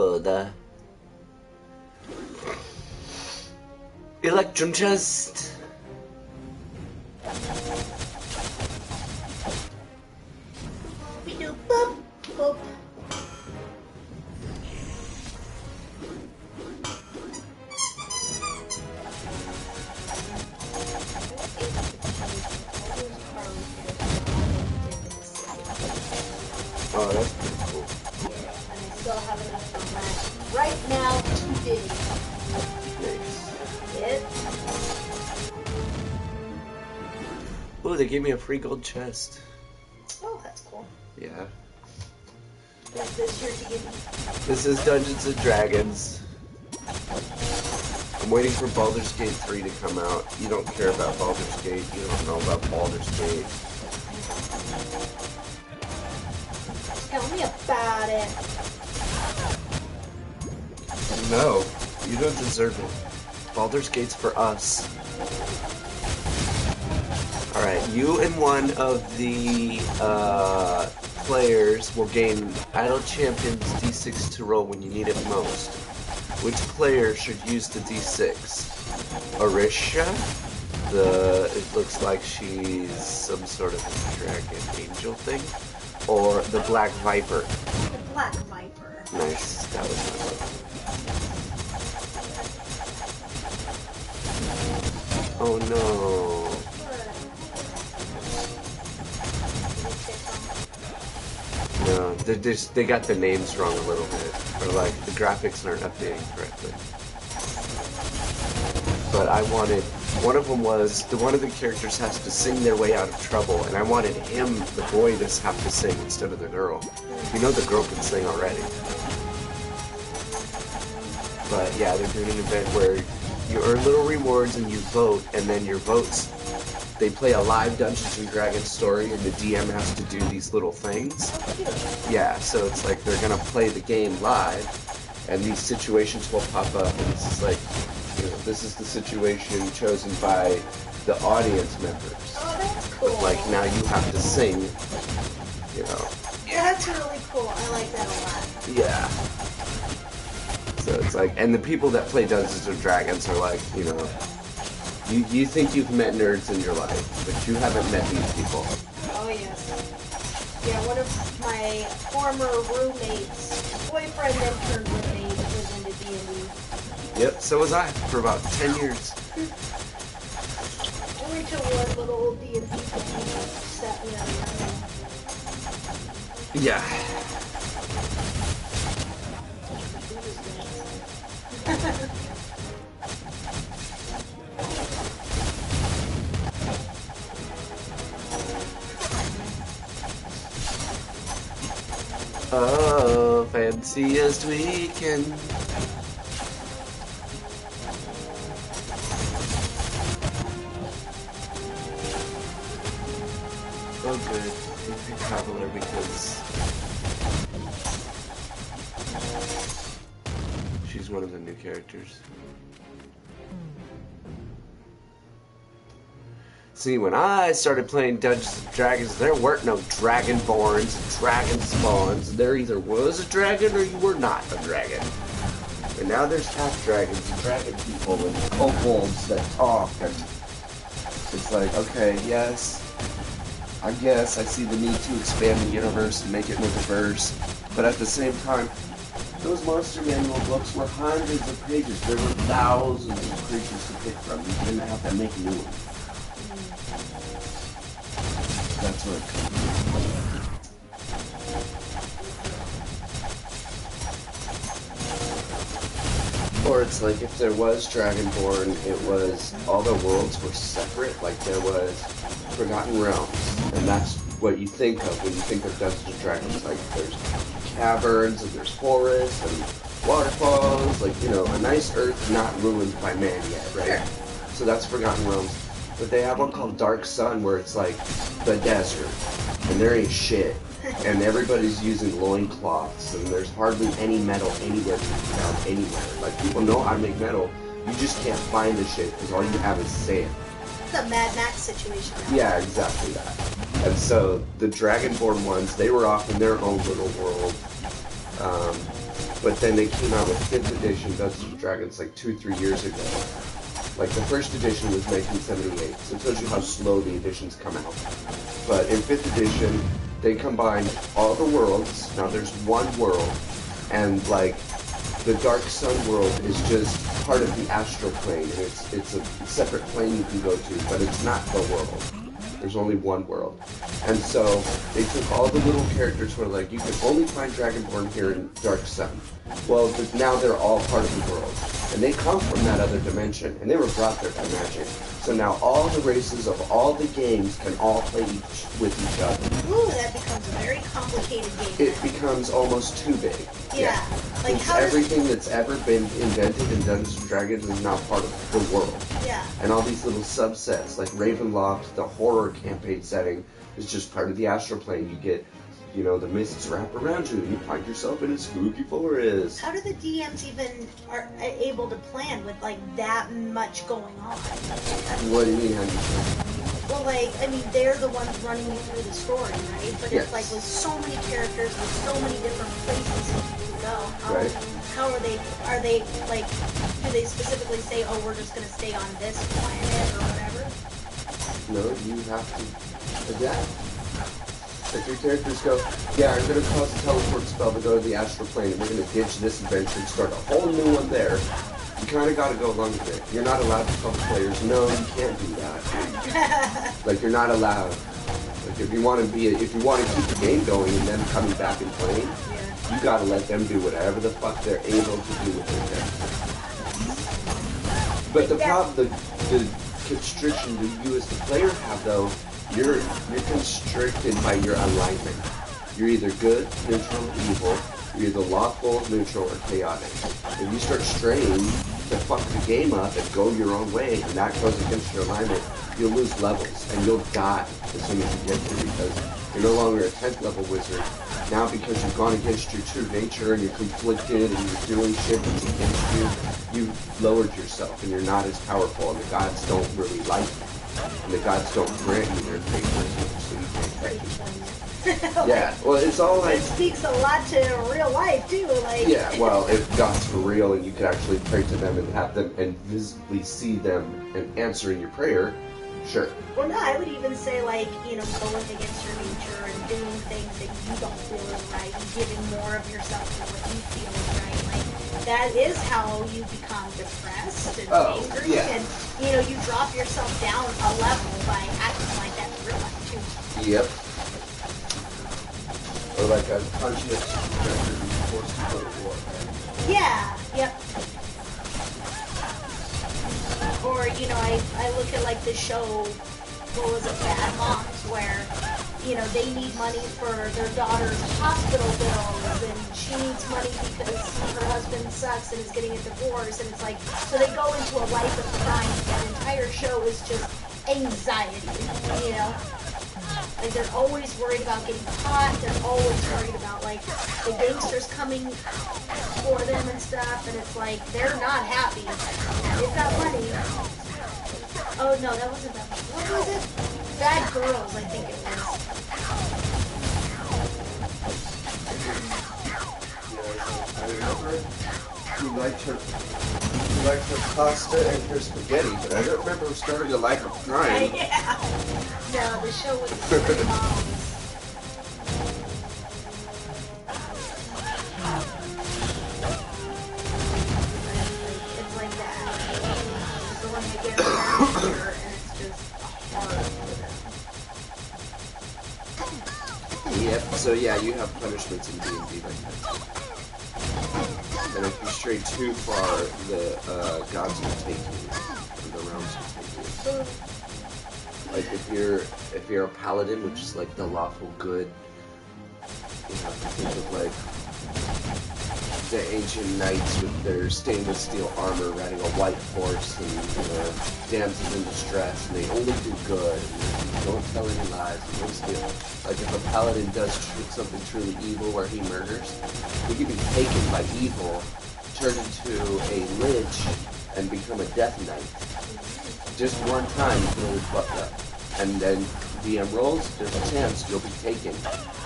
The Electrum Chest. We do boop, boop. Oh, that's pretty cool. And I still have enough on that right now today. Nice. It. Ooh, they gave me a free gold chest. Oh, that's cool. Yeah. Is this your DVD? This is Dungeons and Dragons. I'm waiting for Baldur's Gate 3 to come out. You don't care about Baldur's Gate. You don't know about Baldur's Gate. Tell me about it. No, you don't deserve it. Baldur's Gate's for us. Alright, you and one of the players will gain Idle Champion's D6 to roll when you need it most. Which player should use the D6? Arisha? It looks like she's some sort of a dragon angel thing. Or the Black Viper. The Black Viper. Nice, that was my one. Oh no. No, they got the names wrong a little bit. Or like, the graphics aren't updating correctly. But I wanted, one of them was, one of the characters has to sing their way out of trouble, and I wanted him, the boy, to have to sing instead of the girl. You know the girl can sing already. But yeah, they're doing an event where you earn little rewards and you vote, and then your votes, they play a live Dungeons and Dragons story, and the DM has to do these little things. Yeah, so it's like they're gonna play the game live, and these situations will pop up, and this is like, you know, this is the situation chosen by the audience members. Oh, that's cool. But like now you have to sing, you know. Yeah, that's really cool. I like that a lot. Yeah. So it's like, and the people that play Dungeons and Dragons are like, you know, you think you've met nerds in your life, but you haven't met these people. Oh, yes. Yeah, one of my former roommates' boyfriend then turned roommate was into D&D. Yep, so was I for about 10 years. Only till one little D&D sat me on the Yeah. Oh, fanciest weekend. Oh good, you traveler because she's one of the new characters. See, when I started playing Dungeons and Dragons, there weren't no Dragonborns, Dragon Spawns. There either was a dragon or you were not a dragon. And now there's half dragons and dragon people and kobolds that talk, and it's like, okay, yes, I guess I see the need to expand the universe and make it more diverse, but at the same time, those monster manual books were hundreds of pages. There were thousands of creatures to pick from. You didn't have to make new ones. That's where it comes from. Or it's like if there was Dragonborn, it was all the worlds were separate. Like there was Forgotten Realms, and that's what you think of when you think of Dungeons and Dragons. Like there's caverns and there's forests and waterfalls. Like, you know, a nice earth not ruined by man yet, right? So that's Forgotten Realms. But they have one called Dark Sun where it's like the desert, and there ain't shit, and everybody's using loincloths, and there's hardly any metal anywhere to be found anywhere. Like, people know how to make metal, you just can't find the shit because all you have is sand. It's a Mad Max situation. Yeah, exactly that. And so the Dragonborn ones, they were off in their own little world. But then they came out with 5th edition Dungeons and Dragons like 2-3 years ago. Like the first edition was 1978, so it tells you how slow the editions come out. But in 5th edition, they combined all the worlds. Now there's one world, and like the Dark Sun world is just part of the astral plane, and it's a separate plane you can go to, but it's not the world. There's only one world. And so they took all the little characters who are like, you can only find Dragonborn here in Dark Sun. Well, now they're all part of the world. And they come from that other dimension, and they were brought there by magic. So now all the races of all the games can all play with each other. Ooh, that becomes a very complicated game. It becomes almost too big. Yeah. Like how everything that's ever been invented in Dungeons and Dragons is now part of the world. Yeah. And all these little subsets, like Ravenloft, the horror campaign setting, is just part of the astral plane. You get, you know, the mists wrap around you, and you find yourself in a spooky forest. How do the DMs even are able to plan with like that much going on? What do you mean, how do you plan? Well, like, I mean, they're the ones running you through the story, right? But Yes. it's like with so many characters, with so many different places you can go. Right. How are they like, do they specifically say, oh, we're just going to stay on this planet or whatever? No, you have to adapt. If your characters go, yeah, I'm going to cause a teleport spell to go to the astral plane, and we're going to ditch this adventure and start a whole new one there, you kind of got to go along with it. You're not allowed to tell the players, no, you can't do that. Like, you're not allowed. Like, if you want to keep the game going and them coming back and playing, you got to let them do whatever the fuck they're able to do with their character. But the problem, the constriction that you as the player have, though, you're constricted by your alignment. You're either good, neutral, or evil. You're either lawful, neutral, or chaotic. If you start straying to fuck the game up and go your own way, and that goes against your alignment, you'll lose levels, and you'll die as soon as you get there, because you're no longer a 10th level wizard. Now, because you've gone against your true nature, and you're conflicted, and you're doing shit that's against you, you've lowered yourself, and you're not as powerful, and the gods don't really like you. And the gods don't grant you their favors, so you can't technically. Yeah, well, it's all like... It speaks a lot to real life, too, like... Yeah, well, if God's for real and you could actually pray to them and have them and visibly see them and answering your prayer, sure. Well, no, I would even say, like, you know, going against your nature and doing things that you don't feel is right and giving more of yourself to what you feel is right. Like, that is how you become depressed and angry, and, you know, you drop yourself down a level by acting like that in real life, too. Yep. Or like a conscious character who's forced to go to war. Yeah, yep. Or, you know, I look at, like, the show, what was it, Bad Moms, where, you know, they need money for their daughter's hospital bills, and she needs money because her husband sucks and is getting a divorce, and it's like, so they go into a life of crime, and the entire show is just anxiety, you know? Like, they're always worried about getting caught, they're always worried about, like, the gangsters coming for them and stuff, and it's like, they're not happy. They've got money. Oh, no, that wasn't that one. What was it? Bad Girls, I think it was. I remember he liked her pasta and her spaghetti, but I don't remember her starting a life of crime. Yeah. No, the show was Great Moms. It's like that. It's the one that gets her, and it's just hard for them. Yep, so yeah, you have punishments in D&D like that. And if you stray too far, the gods will take you, or the realms will take you. Like if you're a paladin, which is like the lawful good, you have to think of like the ancient knights with their stainless steel armor riding a white horse and damsels in distress, and they only do good, and don't tell any lies, and don't steal. Like if a paladin does something truly evil where he murders, he can be taken by evil, turn into a lich, and become a death knight. Just one time, he's really fucked up. And then DM rolls, there's a chance you'll be taken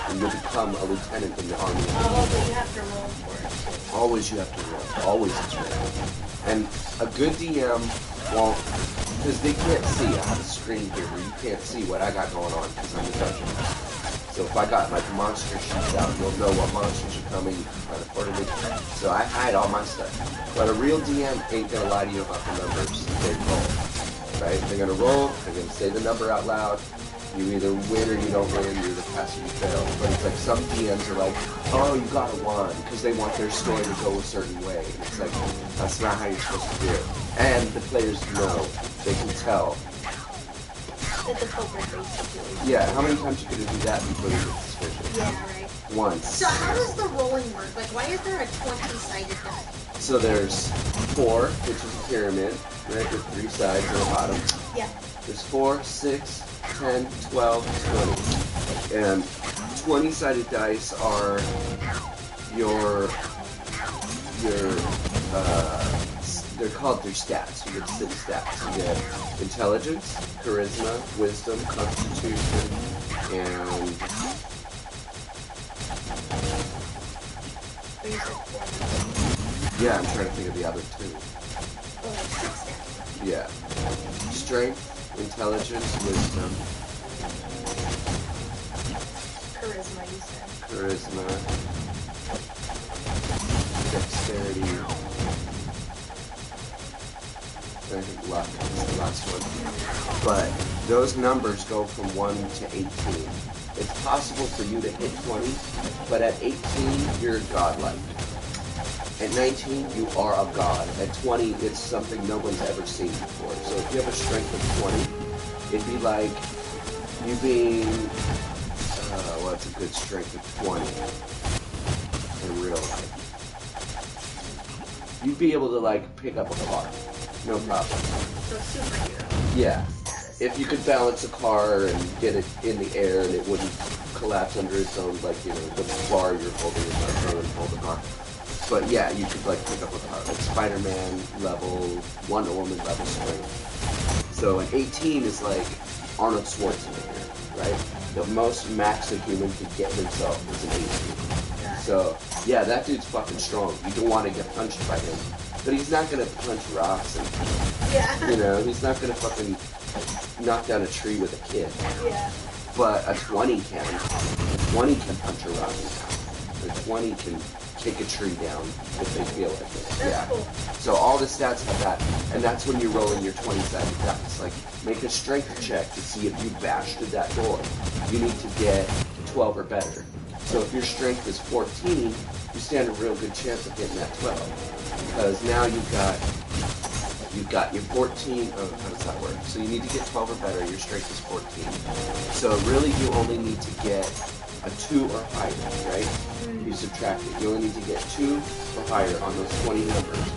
and you'll become a lieutenant in the army. Oh, but you have to roll for it too. Always you have to roll. Always it's random. And a good DM won't, because they can't see. I have a screen here where you can't see what I got going on because I'm the dungeon master. So if I got like monster sheets out, you'll know what monsters are coming. You can kind of order me. So I hide all my stuff. But a real DM ain't gonna lie to you about the numbers they roll. Right? They're gonna roll. They're gonna say the number out loud. You either win or you don't win. You either pass or you fail. But it's like some DMs are like, oh, you got a 1 because they want their story to go a certain way. And it's like that's not how you're supposed to do it. And the players know. They can tell. That the poker basically. Yeah, how many times you gonna do that before you get suspicious? Yeah, right. Once. So how does the rolling work? Like, why is there a 20-sided die? So there's 4, which is a pyramid, right, with 3 sides and a bottom. Yeah. There's 4, 6, 10, 12, 20. And 20-sided dice are your they're called their stats. You get 6 stats. You get intelligence, charisma, wisdom, constitution, and yeah, I'm trying to think of the other 2. Oh, like 6 stats. Yeah. Strength, intelligence, wisdom, Charisma, you said. charisma, dexterity, I think luck is the last one. But those numbers go from 1 to 18. It's possible for you to hit 20, but at 18, you're godlike. At 19, you are a god. At 20, it's something no one's ever seen before. So if you have a strength of 20, it'd be like you being, what's a good strength of 20 in real life? You'd be able to, like, pick up a car. No problem. So superhero. Yeah. If you could balance a car and get it in the air and it wouldn't collapse under its own, like, you know, the bar you're holding is not going to hold the car. But yeah, you could, like, pick up a car. Like Spider-Man level, Wonder Woman level strength. So an 18 is like Arnold Schwarzenegger, right? The most max a human could get himself is an 18. So yeah, that dude's fucking strong. You don't want to get punched by him. But he's not gonna punch rocks and, Yeah. you know, he's not gonna fucking knock down a tree with a kid. Yeah. But a 20 can. A 20 can punch a rock down. A 20 can kick a tree down if they feel like it. That's Yeah. cool. So all the stats have that. And that's when you're rolling your 20-sided dice. Like, make a strength check to see if you bashed through that door. You need to get 12 or better. So if your strength is 14, you stand a real good chance of getting that 12. Because now you've got your 14, oh, how does that work? So you need to get 12 or better, your strength is 14. So really you only need to get a 2 or higher, right? You subtract it. You only need to get 2 or higher on those 20 numbers.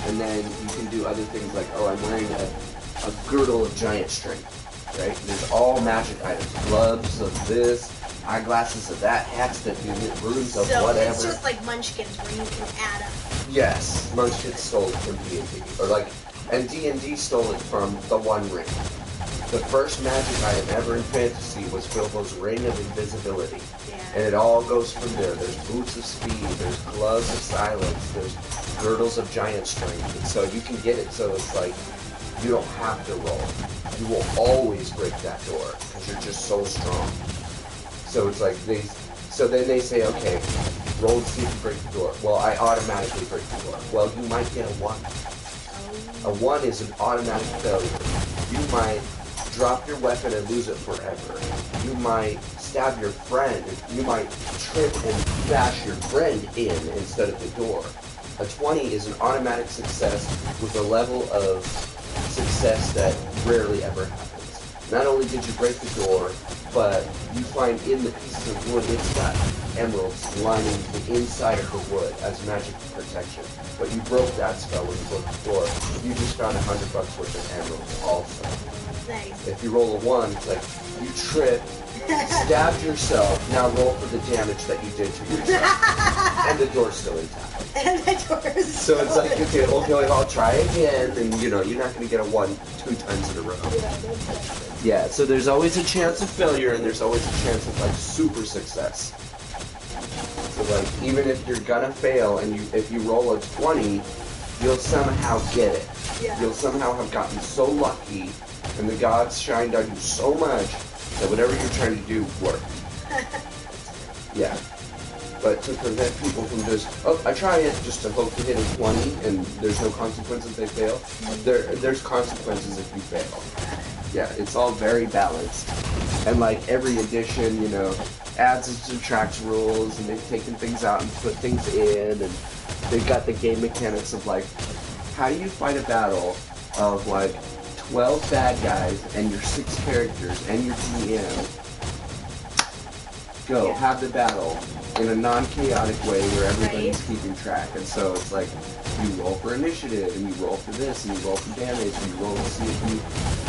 And then you can do other things like, oh, I'm wearing a girdle of giant strength, right? There's all magic items, gloves of this, eyeglasses of that, hats that do runes of So whatever. it's just like Munchkins where you can add up. Yes, Munchkins stole it from D&D. Or like, and D&D stole it from the One Ring. The first magic item ever in fantasy was Bilbo's Ring of Invisibility. Yeah. And it all goes from there. There's boots of speed, there's gloves of silence, there's girdles of giant strength. And so you can get it so it's like, you don't have to roll. You will always break that door because you're just so strong. So it's like so then they say, okay, roll to see if you break the door. Well, I automatically break the door. Well, you might get a 1. A 1 is an automatic failure. You might drop your weapon and lose it forever. You might stab your friend. You might trip and bash your friend in instead of the door. A 20 is an automatic success with a level of success that rarely ever happens. Not only did you break the door, but you find in the pieces of wood, it's got emeralds lining the inside of the wood as magic protection. But you broke that spell when you broke the door. You just found $100 worth of emeralds also. Nice. If you roll a 1, it's like you trip, stabbed yourself, now roll for the damage that you did to yourself. And the door's still intact. And the door is So it's like, okay, I'll try again, and you know, you're not going to get a 1-2 times in a row. Yeah, exactly. Yeah, so there's always a chance of failure, and there's always a chance of like super success. So like, even if you're gonna fail, and if you roll a 20, you'll somehow get it. Yeah. You'll somehow have gotten so lucky, and the gods shined on you so much that whatever you're trying to do worked. Yeah. But to prevent people from just, oh, I try it just to hope to hit a 20 and there's no consequences if they fail, there's consequences if you fail. Yeah, it's all very balanced. And like every edition, you know, adds and subtracts rules, and they've taken things out and put things in, and they've got the game mechanics of like, how do you fight a battle of like 12 bad guys and your 6 characters and your DM? Go, have the battle in a non-chaotic way where everybody's keeping track. And so it's like, you roll for initiative, and you roll for this, and you roll for damage, and you roll to see if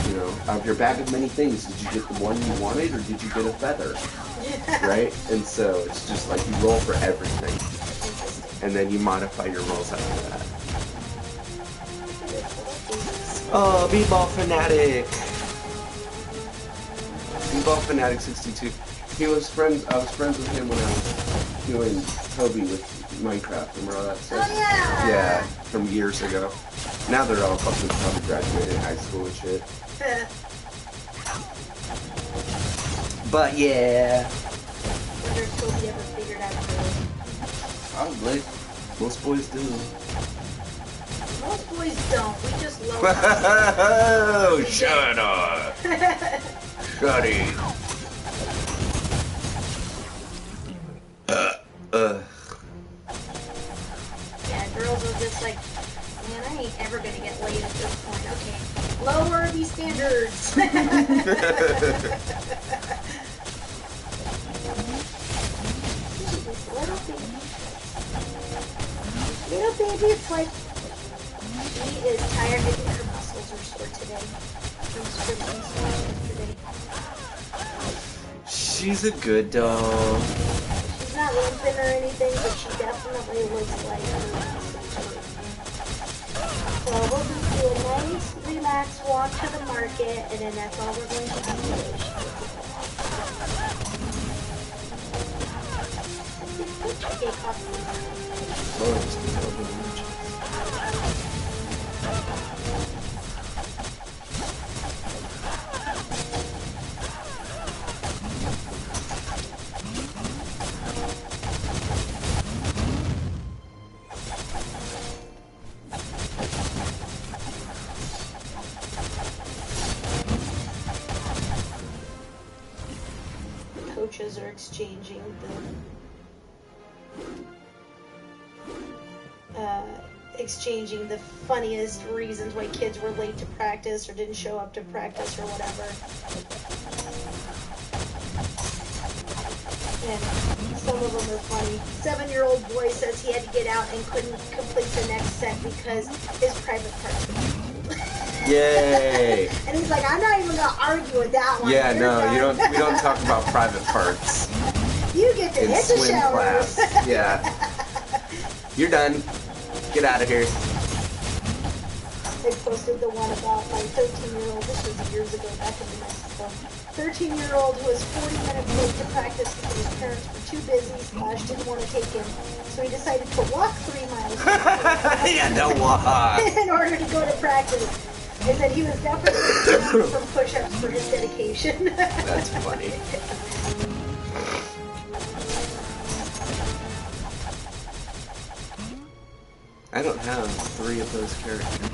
you know, out of your bag of many things, did you get the one you wanted, or did you get a feather? Right? And so it's just like, you roll for everything. And then you modify your rolls after that. Oh, B-Ball Fanatic! B-Ball Fanatic 62. I was friends with him when I was doing Toby with Minecraft. Remember all that stuff? Oh, yeah! Yeah, from years ago. Now they're all probably graduated high school and shit. But yeah. Wonder if Toby ever figured out Probably. Most boys do. Most boys don't. We just love Oh, shut up! Shutty. Yeah, girls are just like, man, I ain't ever gonna get laid at this point. Okay, lower these standards. Little baby, it's like she is tired. I think her muscles are sore today. From sprinting so much yesterday. She's a good doll. She's not limping or anything, but she definitely looks like her muscles hurt. So we'll just do a nice, relaxed walk to the market, and then that's all we're going to do today. Okay, coffee. Coaches are exchanging the funniest reasons why kids were late to practice or didn't show up to practice or whatever. And some of them are funny. 7-year-old boy says he had to get out and couldn't complete the next set because his private parts were too cool. Yay! And he's like, I'm not even gonna argue with that one. Yeah, You're no, done. we don't talk about private parts You get to in hit the swim showers. class. Yeah. You're done. Get out of here. They posted the one about my 13-year-old, this was years ago, back in New Mexico. 13-year-old who was 40 minutes late to practice because his parents were too busy / didn't want to take him. So he decided to walk 3 miles Yeah, no walk. in order to go to practice. They said he was definitely from push-ups for his dedication. That's funny. I don't have 3 of those characters.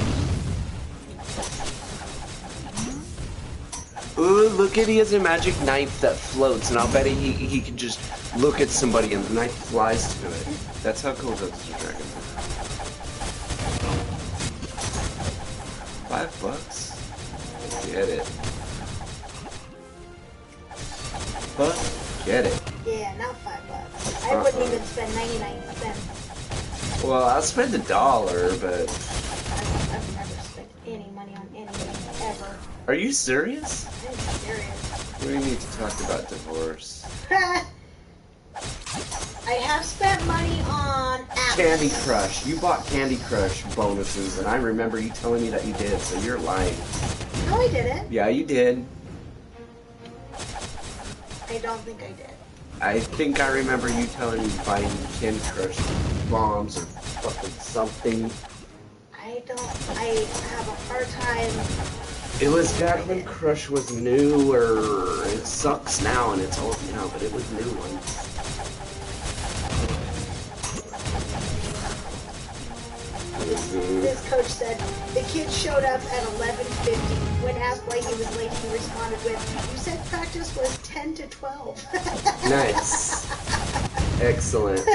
Ooh, look at, he has a magic knife that floats, and I'll bet he can just look at somebody and the knife flies to it. That's how cool Dungeons & Dragons is. $5? Get it. Get it. Yeah, not $5. I wouldn't even spend 99 cents. Well, I'll spend $1, but... I've never spent any money on anything, ever. Are you serious? I'm serious. We need to talk about divorce. I have spent money on apples. Candy Crush. You bought Candy Crush bonuses, and I remember you telling me that you did, so you're lying. No, I didn't. Yeah, you did. I don't think I did. I think I remember you telling me buying Candy Crush bombs or fucking something. I have a hard time. It was back when Crush was new, or it sucks now and it's old now, but it was new once. This coach said the kid showed up at 11:50. When asked why he was late, he responded with, "You said practice was 10 to 12." Nice. Excellent. He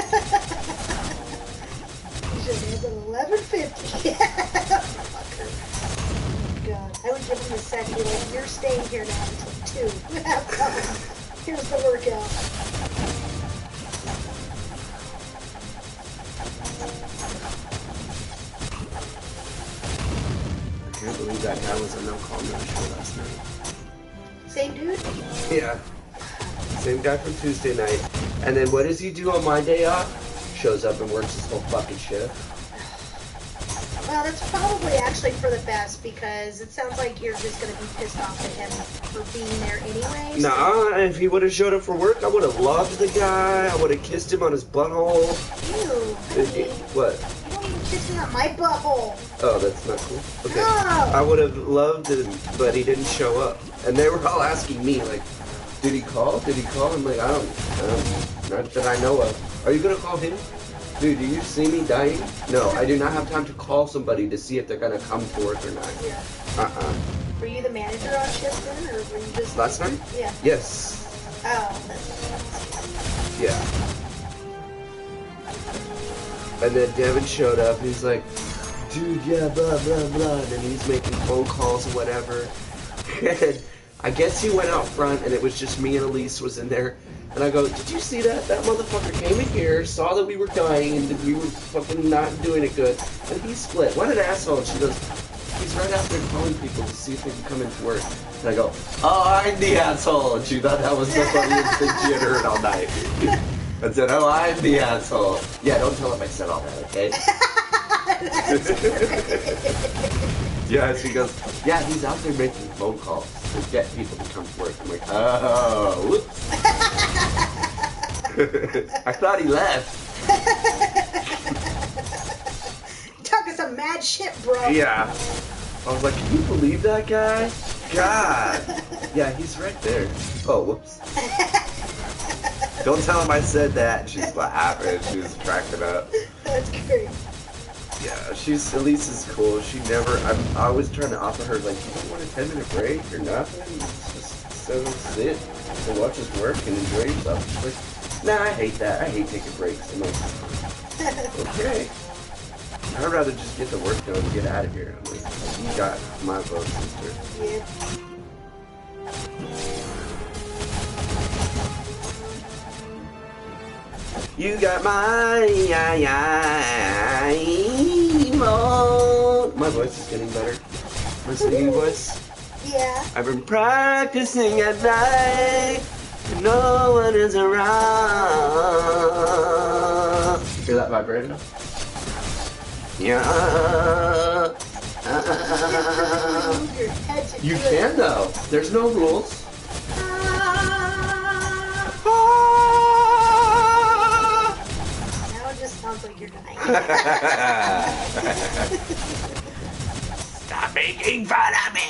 should have been 11:50. Fucker. God, I would give him a set and be like, "You're staying here now until 2. Have fun. Here's the workout." I can't believe that guy was a no-call no-show last night. Same dude? Yeah. Same guy from Tuesday night. And then what does he do on my day off? Shows up and works his whole fucking shift. Well, that's probably actually for the best because it sounds like you're just going to be pissed off at him for being there anyway. Nah, if he would have showed up for work, I would have loved the guy. I would have kissed him on his butthole. Ew, honey. What? You don't even kiss me on my butthole. Oh, that's not cool. Okay. No. I would have loved him, but he didn't show up. And they were all asking me, like, did he call? Did he call? I'm like, I don't, not that I know of. Are you going to call him? Dude, do you see me dying? No, I do not have time to call somebody to see if they're going to come to work or not. Yeah. Were you the manager on shift then, or were you just... Last night? Yeah. Yes. Oh, Yeah. And then Devin showed up, and he's like, dude, yeah, blah, blah, blah, and then he's making phone calls or whatever. And I guess he went out front, and it was just me and Elise was in there. And I go, did you see that? That motherfucker came in here, saw that we were dying, and that we were fucking not doing it good, and he split. What an asshole. And she goes, he's right out there calling people to see if they can come into work. And I go, oh, I'm the asshole. And she thought that was the funniest thing she had heard all night. I said, oh, I'm the asshole. Yeah, don't tell him I said all that, okay? Yeah, she goes, yeah, he's out there making phone calls to get people to come to work. I'm like, oh, whoops. I thought he left. You're talking some mad shit, bro. Yeah. I was like, can you believe that guy? God. Yeah, he's right there. Oh, whoops. Don't tell him I said that. She's laughing. She's cracking up. That's great. Yeah, Elise is cool. She never, I was trying to offer her, like, you don't want a 10-minute break or nothing? Just sit and watch us work and enjoy yourself. She's like, nah, I hate that. I hate taking breaks. I'm like, okay. I'd rather just get the work done and get out of here. I'm like, you got my vote, sister. Yeah. You got my my voice is getting better. My singing voice. Yeah. I've been practicing at night, and no one is around. Hear that vibrating? Yeah. Move your head to You do it. can though. There's no rules. Now it just sounds like you're dying. Stop making fun of me!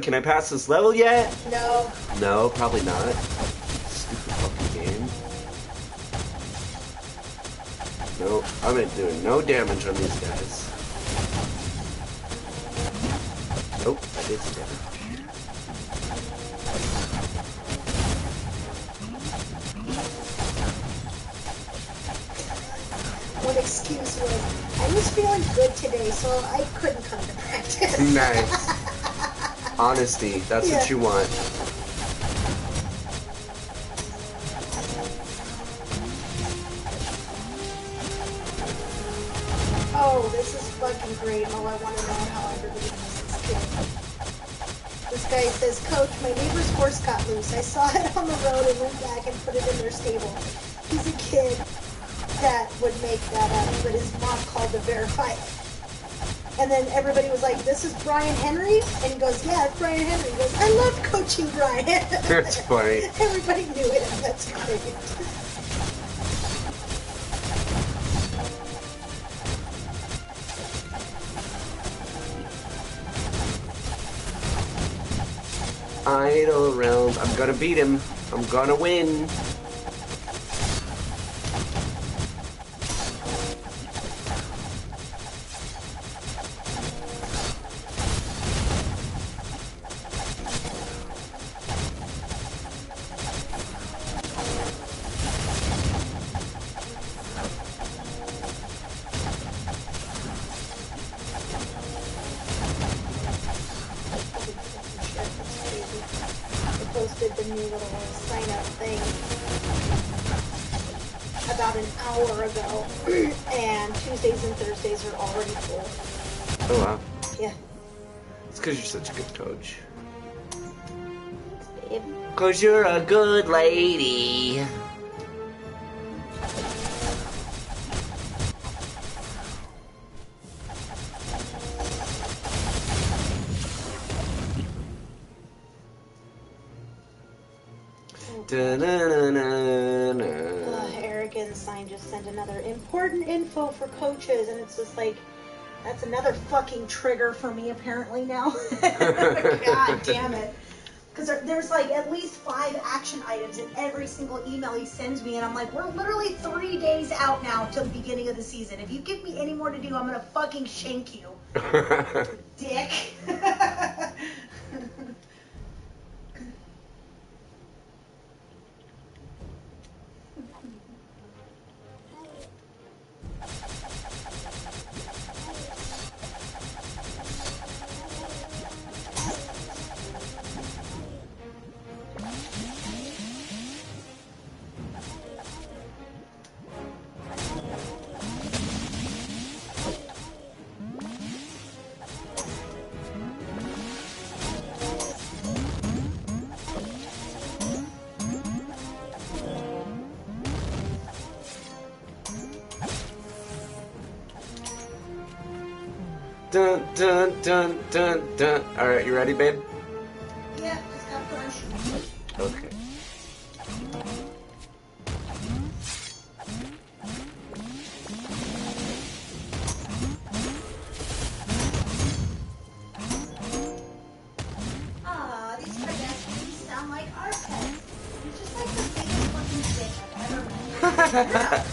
Can I pass this level yet? No. No, probably not. Stupid fucking game. No, I'm not doing no damage on these guys. Nope, I did some damage. One excuse was, I was feeling good today, so I couldn't come to practice. Nice. Honesty, that's what you want. Oh, this is fucking great. Oh, I want to know how everybody knows this kid. This guy says, Coach, my neighbor's horse got loose. I saw it on the road and went back and put it in their stable. He's a kid that would make that up, but his mom called to verify it. And then everybody was like, this is Brian Henry? And he goes, yeah, it's Brian Henry. He goes, I love coaching Brian. That's funny. Everybody knew it. That's great. Idle realms. I'm gonna beat him. I'm gonna win. Posted the new little sign-up thing about an hour ago, and Tuesdays and Thursdays are already full. Oh wow. Yeah. It's because you're such a good coach. Thanks, babe. Cause you're a good lady. Eric Ensign just sent another important info for coaches, and it's just like, that's another fucking trigger for me apparently now. God damn it. Because there's like at least 5 action items in every single email he sends me, and I'm like, we're literally 3 days out now till the beginning of the season. If you give me any more to do, I'm gonna fucking shank you. Dick. Dun dun dun dun dun. Alright, you ready, babe? Yeah, just got push. Okay. Aw, these Kardashians sound like our pets. You're just like the biggest fucking bitch I've ever met.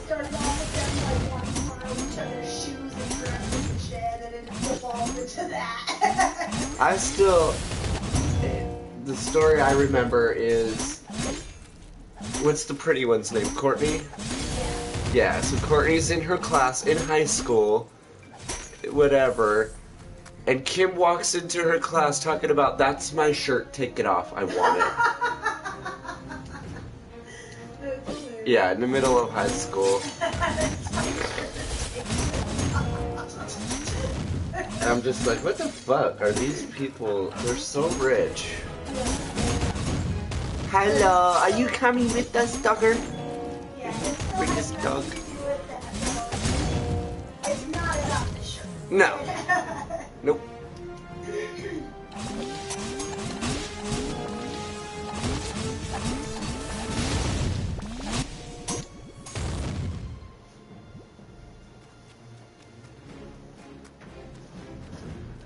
Started off with them like wanting to borrow each other's shoes and dresses and shit, and it evolved into that. I still... The story I remember is... What's the pretty one's name? Courtney? Yeah, so Courtney's in her class in high school, whatever, and Kim walks into her class talking about, that's my shirt, take it off, I want it. Yeah, in the middle of high school. I'm just like, what the fuck are these people? They're so rich. Hello, are you coming with us, dogger? Bring this dog. It's not about the shirt. No. Nope.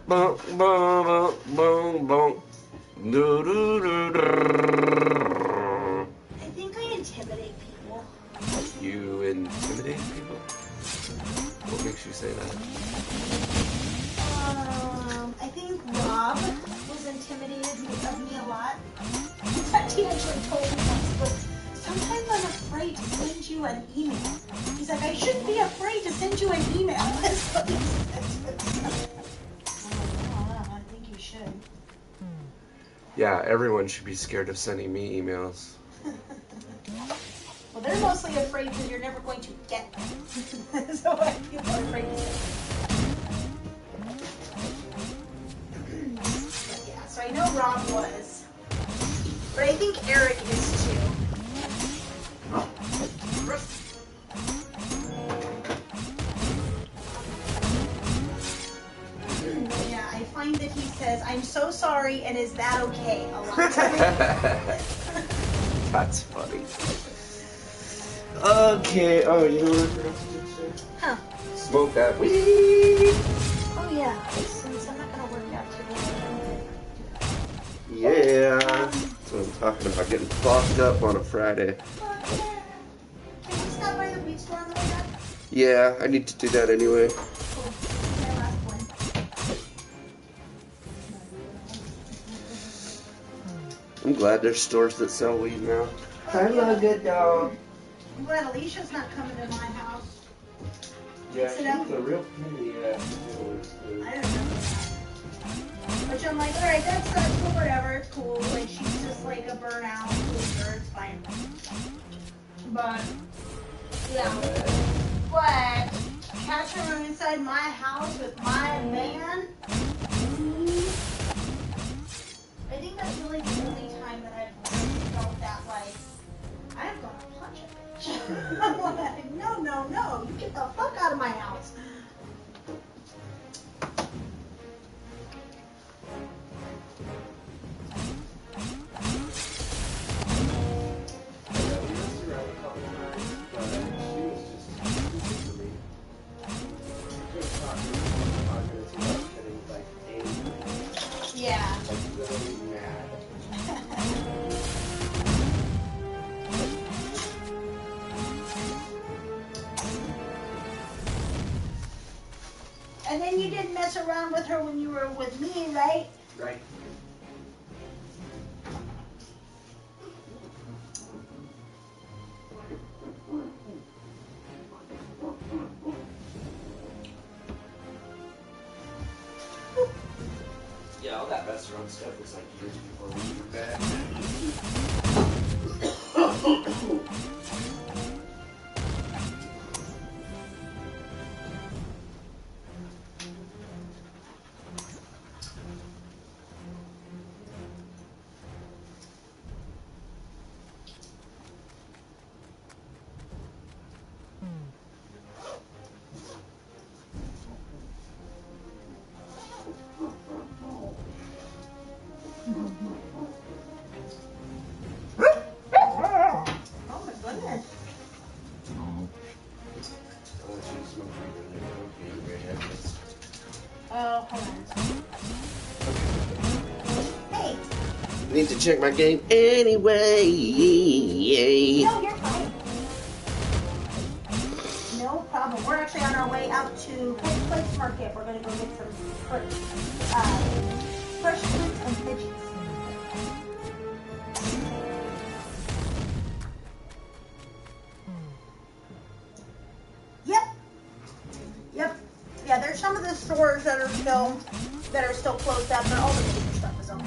Boom, boom, boom, boom. Do, do, do, do. I think I intimidate people. You intimidate people? What makes you say that? I think Rob was intimidated of me a lot. In fact, he actually told me once, but sometimes I'm afraid to send you an email. He's like, I shouldn't be afraid to send you an email. That's what he said to me. I think you should. Yeah, everyone should be scared of sending me emails. Well, they're mostly afraid because you're never going to get them. So people are afraid to say. But yeah, so I know Rob was. But I think Eric is too. Yeah, I find that he says, "I'm so sorry," and "Is that okay?" a lot. That's funny. Okay. Oh, you know what I forgot to do today? Huh. Smoke that weed. Oh yeah, since I'm not gonna work out today. Yeah. That's what I'm talking about. Getting fucked up on a Friday. Fuck yeah. Can we stop by the weed store on the way back? Yeah, I need to do that anyway. Cool. My last one. I'm glad there's stores that sell weed now. I love good dog. I'm glad Alicia's not coming to my house. Yeah, Sit up. she's a real pain in the ass. I don't know. Which I'm like, alright, that's cool, whatever, it's cool. Like, she's just like a burnout loser, it's fine. But, yeah. But, catching her inside my house with my man, I think that's really the only time that I've felt that, like, I'm gonna punch a bitch. I'm like, no, you get the fuck out of my house. Yeah. And then you didn't mess around with her when you were with me, right? Right. Yeah, all that mess around stuff was like years before we were back. Oh my goodness. Oh, hold on. Hey. Need to check my game anyway. No, you're fine. No problem. We're actually on our way out to Quick Place Market. We're gonna go get some fresh fruits and veggies. Yep. Yeah, there's some of the stores that are still closed up, but all the major stuff is open.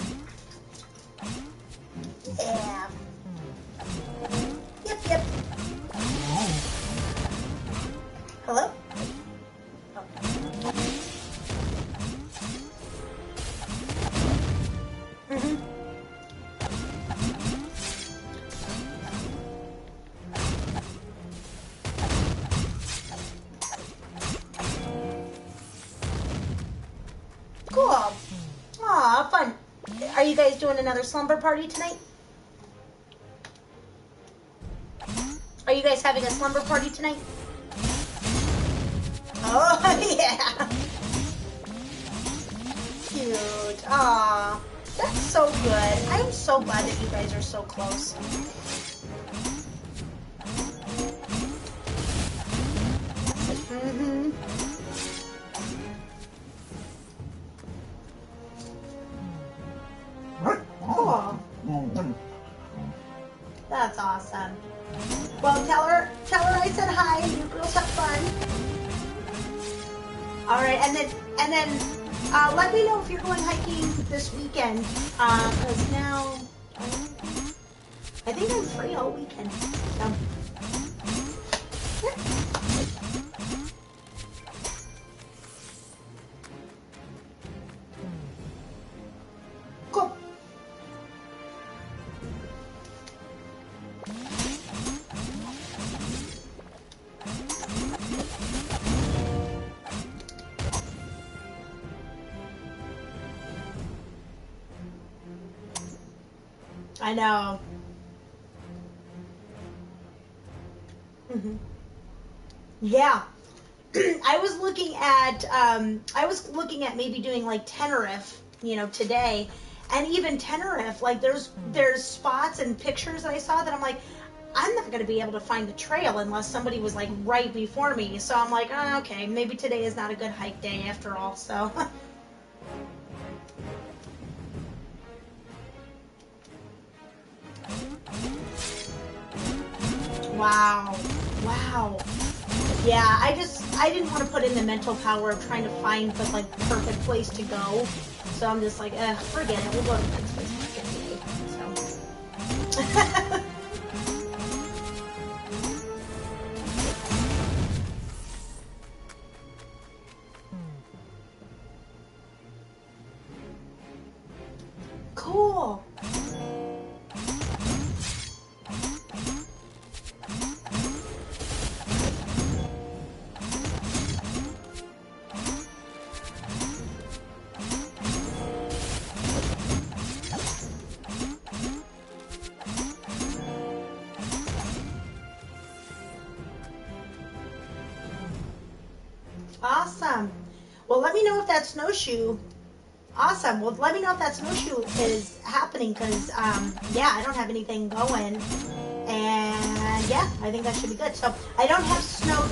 Yeah. Yep. Hello? Oh. Mm-hmm. Cool. Aw, fun. Are you guys doing another slumber party tonight? Are you guys having a slumber party tonight? Oh, yeah. Cute. Aw, that's so good. I'm so glad that you guys are so close. Mm-hmm. Cool. That's awesome. Well, tell her I said hi. You girls have fun. All right, and then let me know if you're going hiking this weekend. Because now I think I'm free all weekend. So. Cool. I know. Yeah. I was looking at maybe doing like Tenerife, today. And even Tenerife, like there's spots and pictures that I saw that I'm like, I'm not going to be able to find the trail unless somebody was like right before me. So I'm like, oh, okay, maybe today is not a good hike day after all. So wow. Wow. Yeah, I didn't want to put in the mental power of trying to find the like perfect place to go. So I'm just like, forget it. We'll go to the next place today. So. Cool. Awesome. Well, let me know if that snowshoe. Awesome. Well, let me know if that snowshoe is happening because, yeah, I don't have anything going. And, yeah, I think that should be good. So, I don't have snow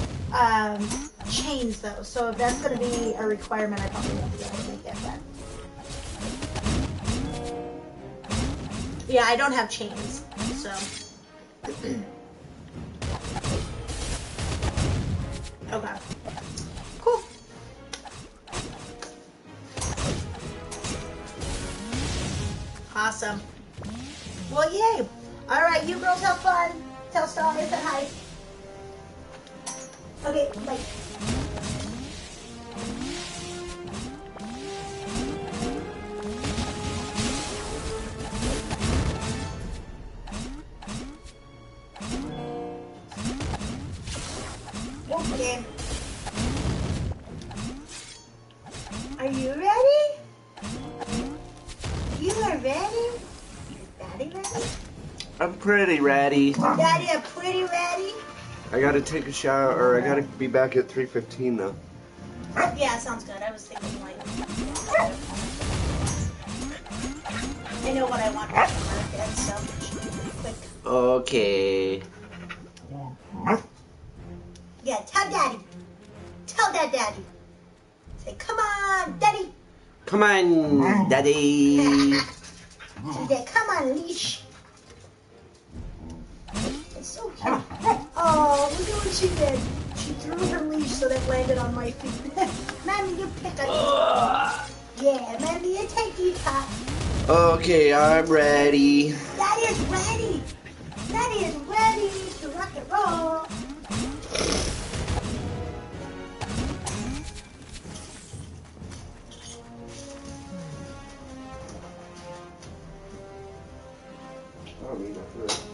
chains, though. So, if that's going to be a requirement, I probably won't be able to make it. But, yeah, I don't have chains. So, okay. Cool. Awesome. Well, yay. All right, you girls have fun. Tell Star I said hi. Okay, bye. Okay. Are you ready? You are ready? Daddy ready? I'm pretty ready. Daddy, I'm pretty ready. I gotta take a shower, or I gotta be back at 3:15 though. Yeah, sounds good. I was thinking like, I know what I want for the market, so quick. Okay. Yeah, tell Daddy. Tell that Daddy. Say, come on, Daddy. Come on, Daddy. She said, come on, leash. It's so cute. Oh, look at what she did. She threw her leash so that landed on my feet. Mommy, you pick a Yeah, Mommy, you take these top. Okay, I'm ready. Daddy is ready. Daddy is ready to rock and roll. Oh, me, that's right.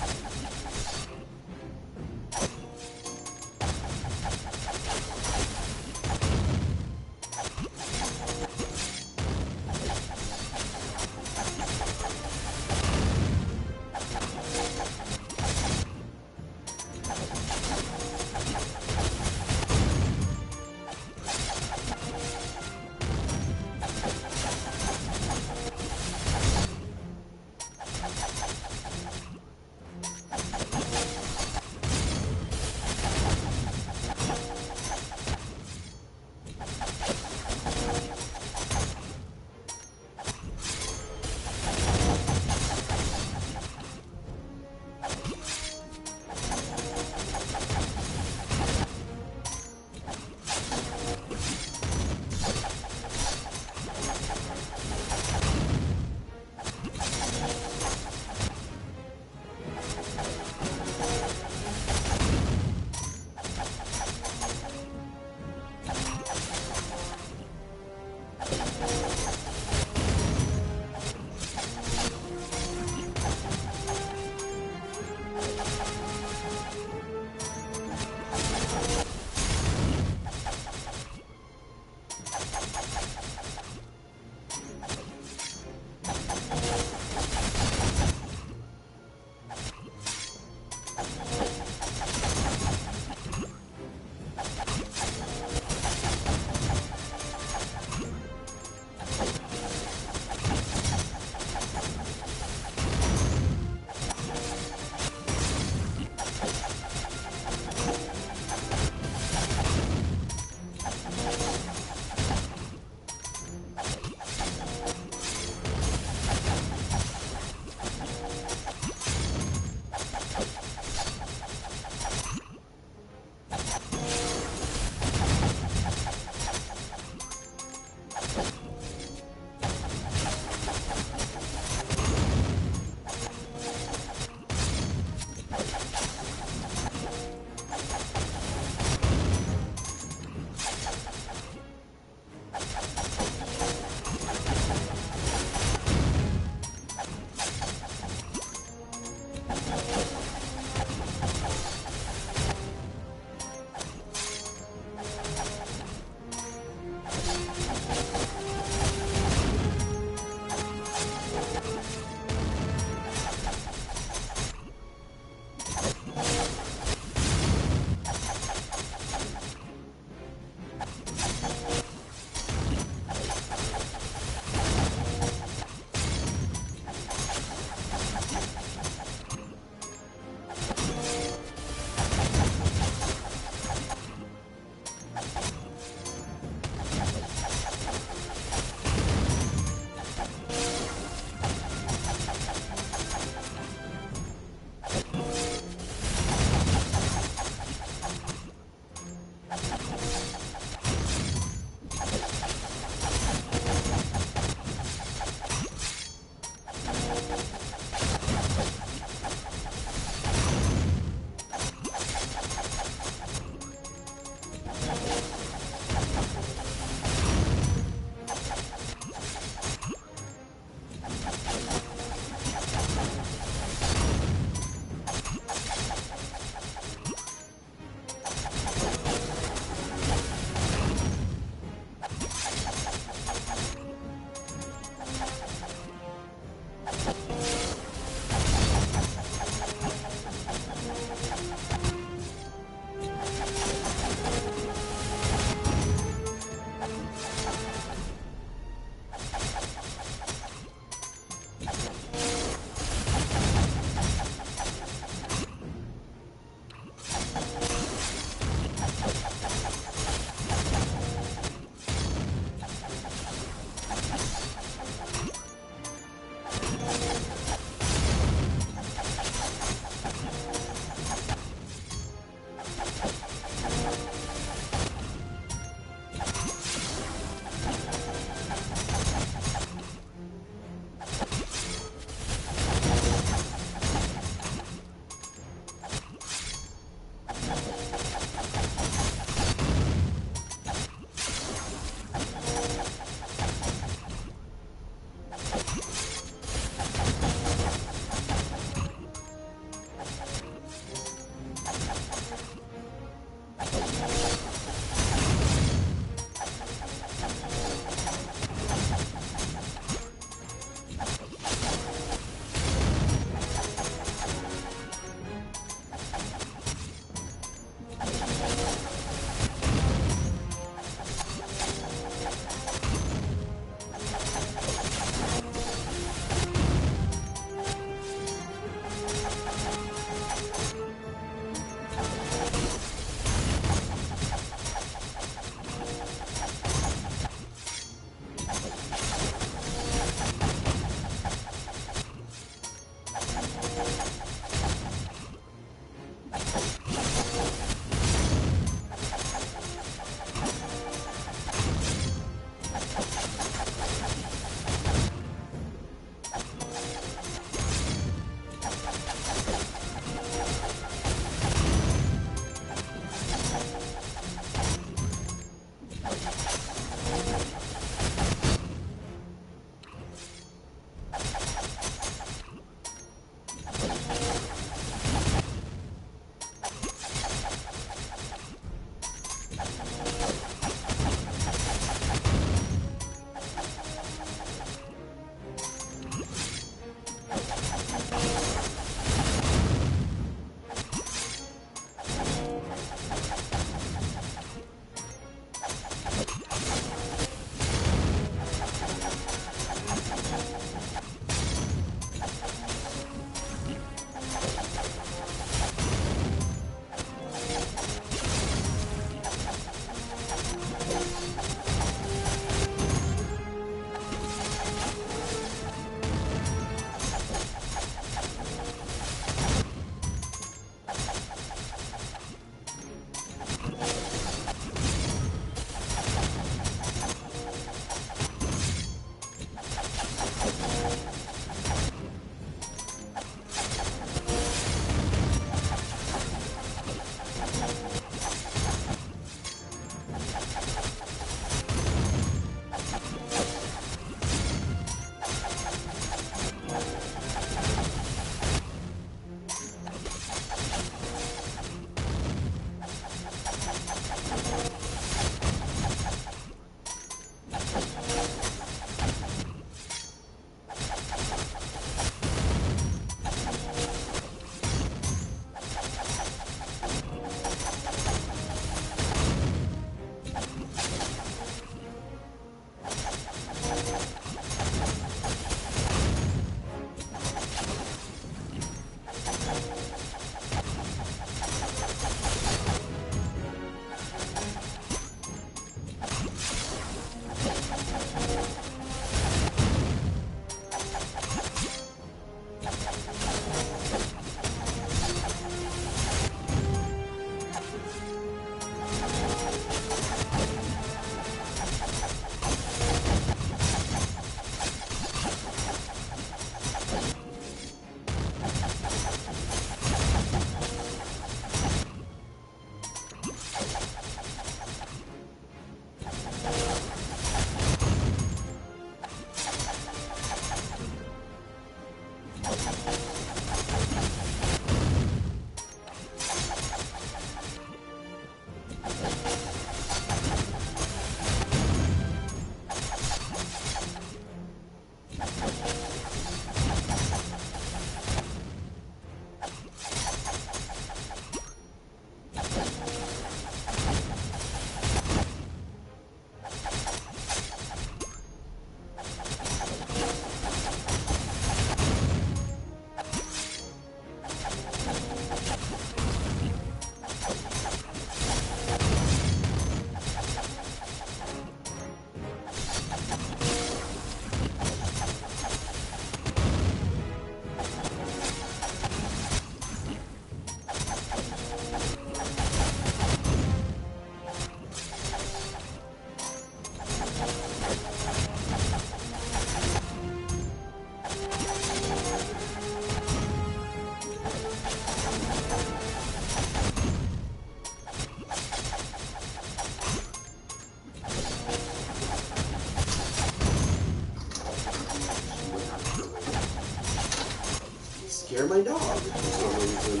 hear my dog for some reason.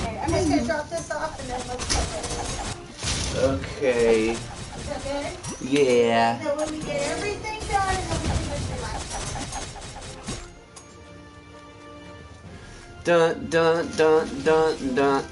Okay, I'm just gonna drop this off and then let's cook it. Okay. Is that good? Yeah. So when we get everything done and then we can just relax a little bit. Dun dun dun dun dun.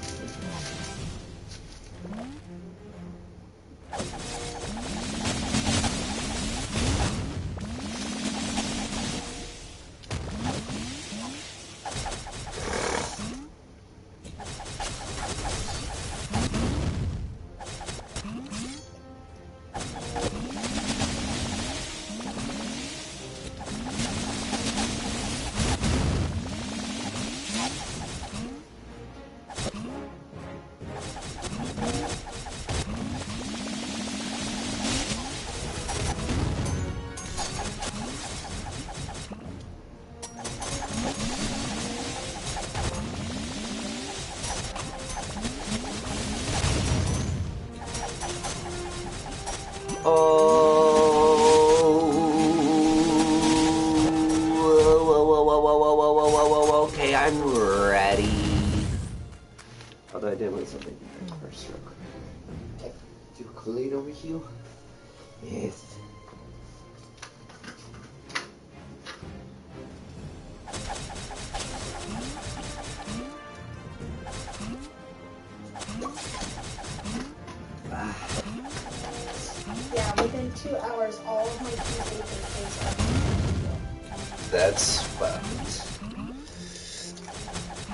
Oh, okay, I'm ready. Although I did want something first, real quick. Okay, do Kool-Aid over here? Yes. Yeah, within 2 hours, all of my Tuesday Thursdays are. That's fucked.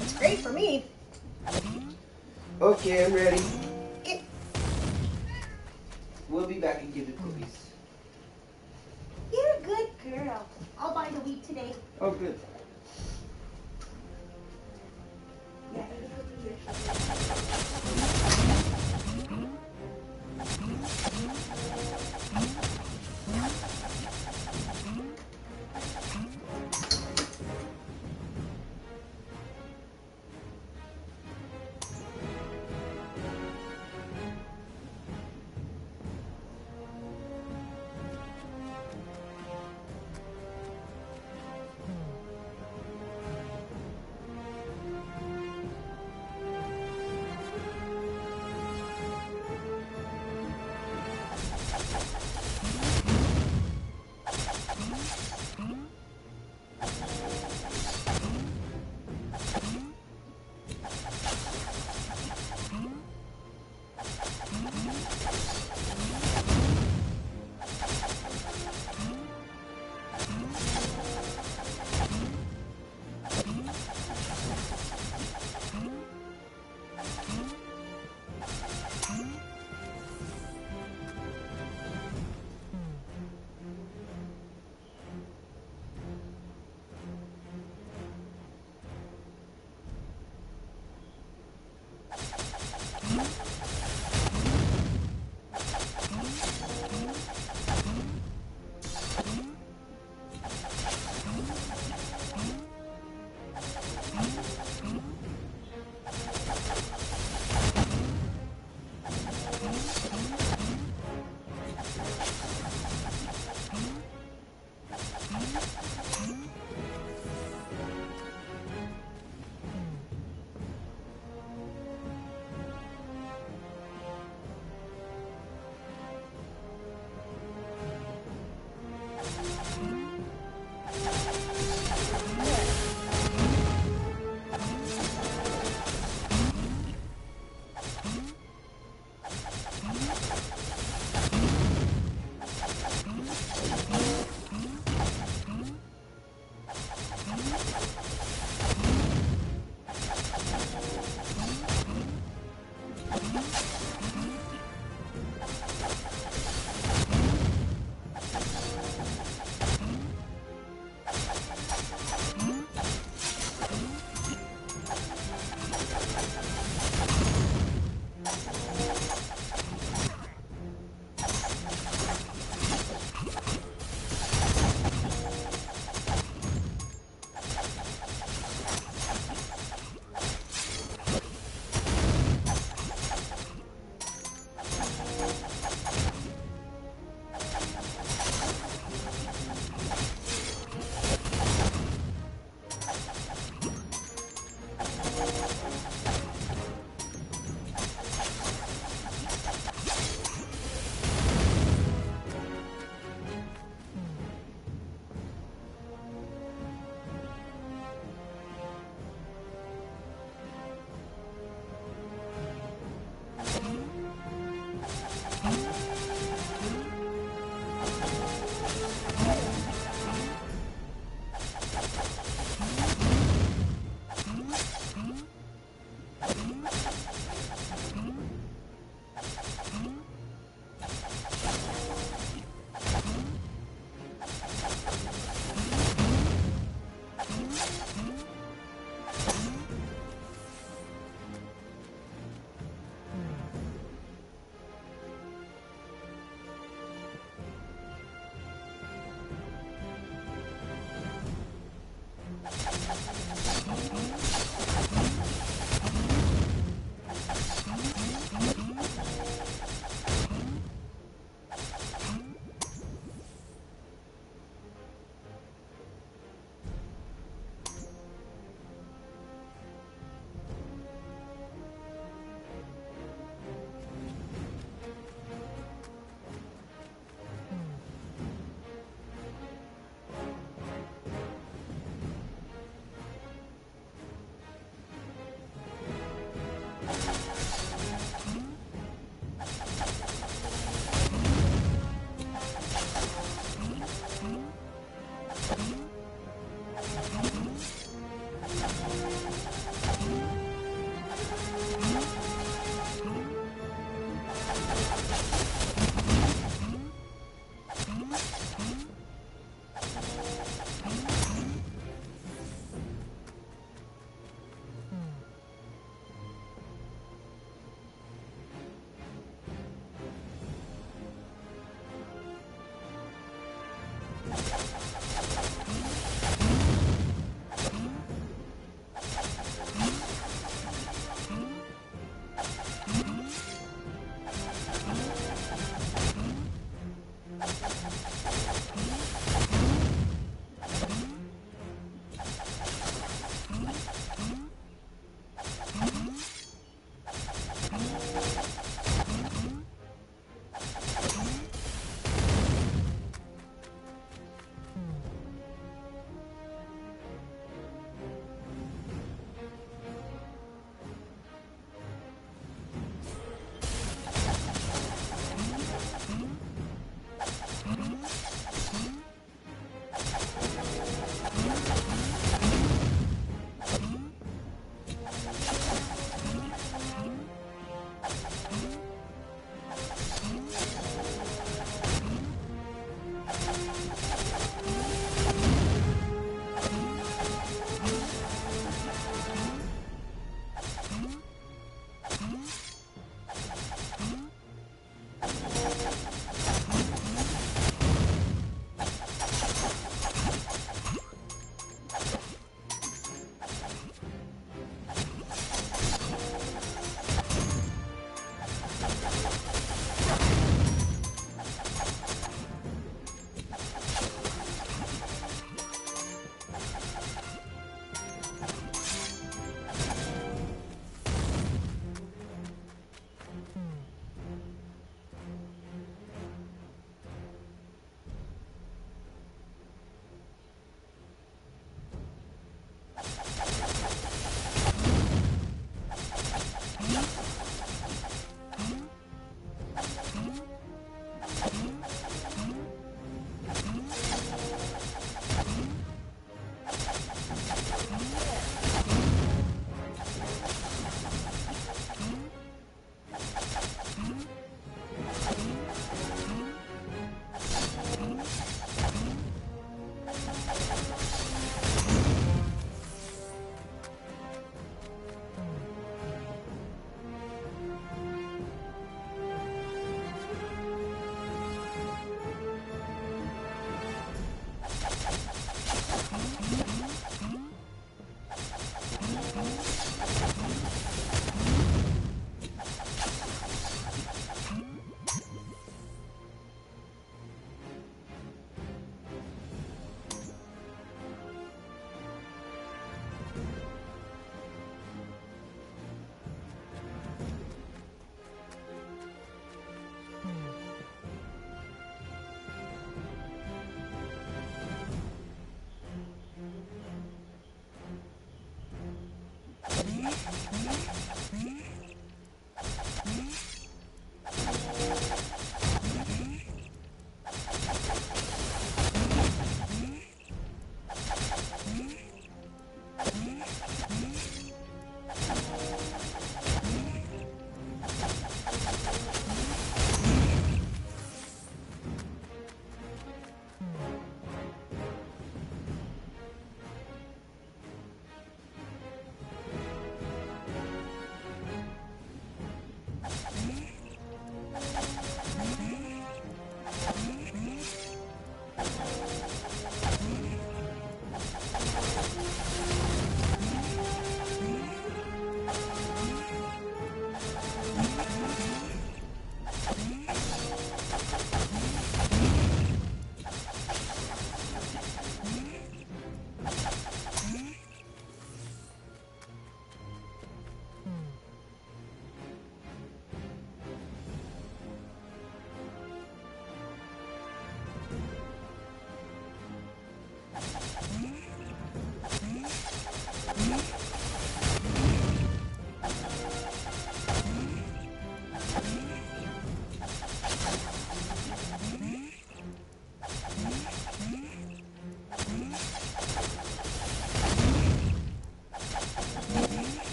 It's great for me. Okay, I'm ready. Okay. We'll be back and give you cookies. You're a good girl. I'll buy the wheat today. Oh, good. Yeah, it'll be here.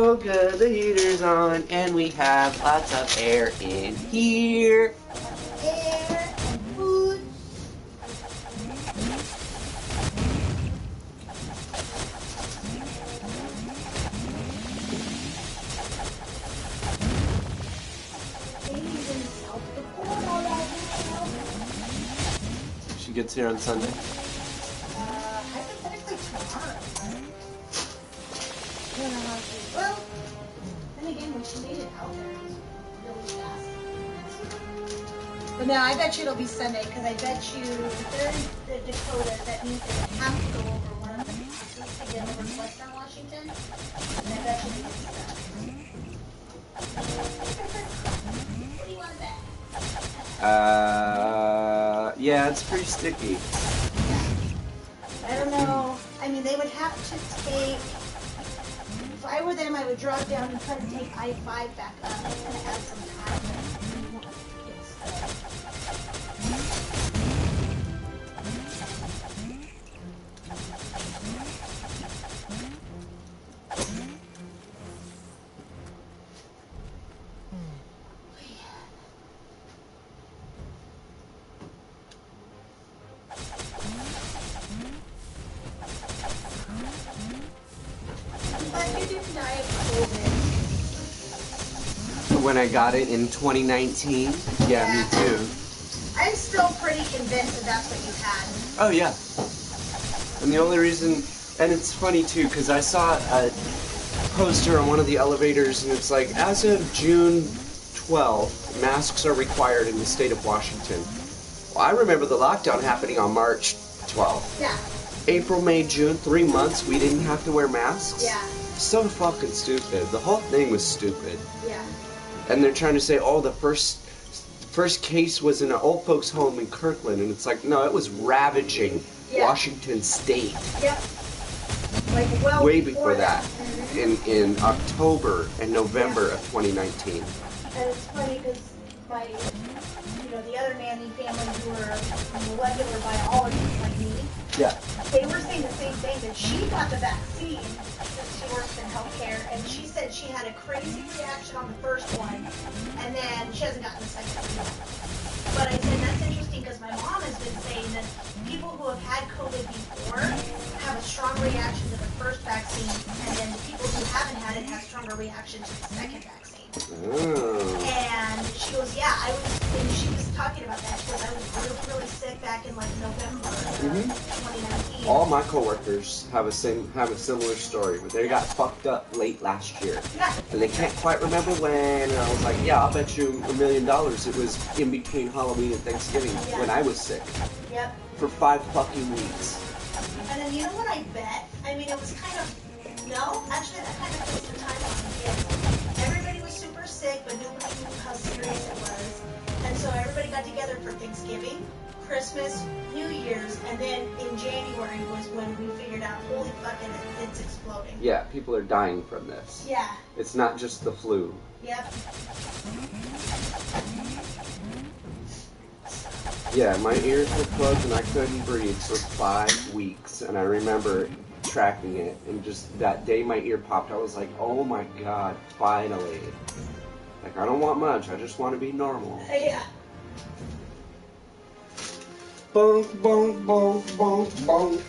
so good. The heater's on, and we have lots of air in here. Air and food. Baby's in South Dakota right now. She gets here on Sunday. Hypothetically tomorrow. I don't know how she. Well, then again, when she made it out there, it was really fast. But no, I bet you it'll be Sunday because I bet you if they're in the Dakota, that means they would have to go over one of the passes to get over to Western Washington. And I bet you they get stuck. What do you want to bet? Yeah, it's pretty sticky. I don't know. I mean, they would have to take. If I were them, I would drop down and try to take I-5 back up and add some time. But you didn't die of COVID. When I got it in 2019, yeah, me too. I'm still pretty convinced that that's what you had. Oh yeah. And the only reason, and it's funny too, because I saw a poster on one of the elevators, and it's like, as of June 12th, masks are required in the state of Washington. Well, I remember the lockdown happening on March 12th. Yeah. April, May, June, 3 months, we didn't have to wear masks. Yeah. So fucking stupid. The whole thing was stupid. Yeah. And they're trying to say, oh, the first case was in an old folks' home in Kirkland, and it's like, no, it was ravaging Washington State. Yep. Like well way before that, Mm-hmm. in October and November of 2019. And it's funny because my, the other nanny family who are molecular biologists like me, Yeah. they were saying the same thing, that she got the vaccine since she works in healthcare, and she said she had a crazy reaction on the first one, and then she hasn't gotten the second one yet. But I said, that's interesting because my mom has been saying that people who have had COVID before have a strong reaction to the first vaccine, and then the people who haven't had it have stronger reaction to the second vaccine. Oh. And she goes, yeah, and she was talking about that. She goes, I was really, really sick back in like November of 2019. All my coworkers have a similar story, but they got fucked up late last year. Yeah. And they can't quite remember when, and I was like, yeah, I'll bet you $1 million it was in between Halloween and Thanksgiving when I was sick. Yep. For 5 fucking weeks. And then you know what I bet? I mean, it was kind of, no, actually that kind of puts the time on it. Everybody was super sick, but nobody knew how serious it was. And so everybody got together for Thanksgiving, Christmas, New Year's, and then in January was when we figured out, holy fucking, it's exploding. Yeah, people are dying from this. Yeah. It's not just the flu. Yep. Yeah, my ears were closed and I couldn't breathe for 5 weeks. And I remember tracking it, and just that day my ear popped, I was like, oh my god, finally. Like, I don't want much, I just want to be normal. Yeah. Bonk, bonk, bonk, bonk, bonk.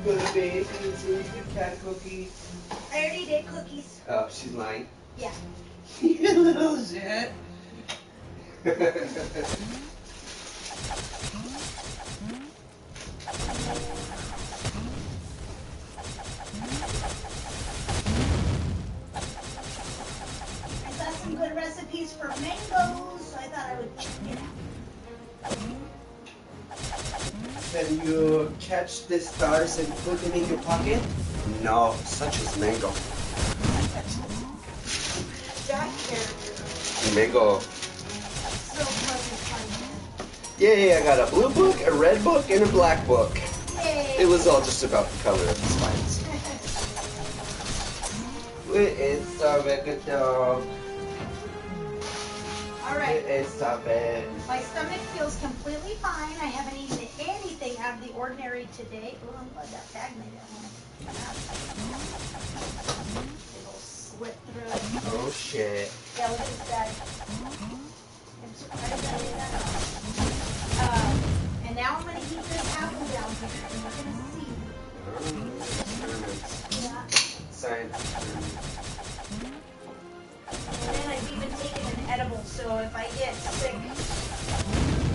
Good baby, good cat cookies. I already did cookies. Oh, she's lying. Yeah. You little shit. I saw some good recipes for mangoes, so I thought I would check it out. Can you catch the stars and put them in your pocket? No, such as mango. Jack character. Mango. So fucking fun. Yay, I got a blue book, a red book, and a black book. Yay. It was all just about the color of the spines. It's a big dog. All right. It's a big. My stomach feels completely fine. I haven't eaten anything anything out of the ordinary today. Oh, I'm glad that bag made it home. It'll slip through. Oh shit. Yeah, look at this bag. I'm surprised I did that. And now I'm going to heat this apple down here, and we're going to see. Experiments. Yeah. Science experiments. And I've even taken an edible, so if I get sick,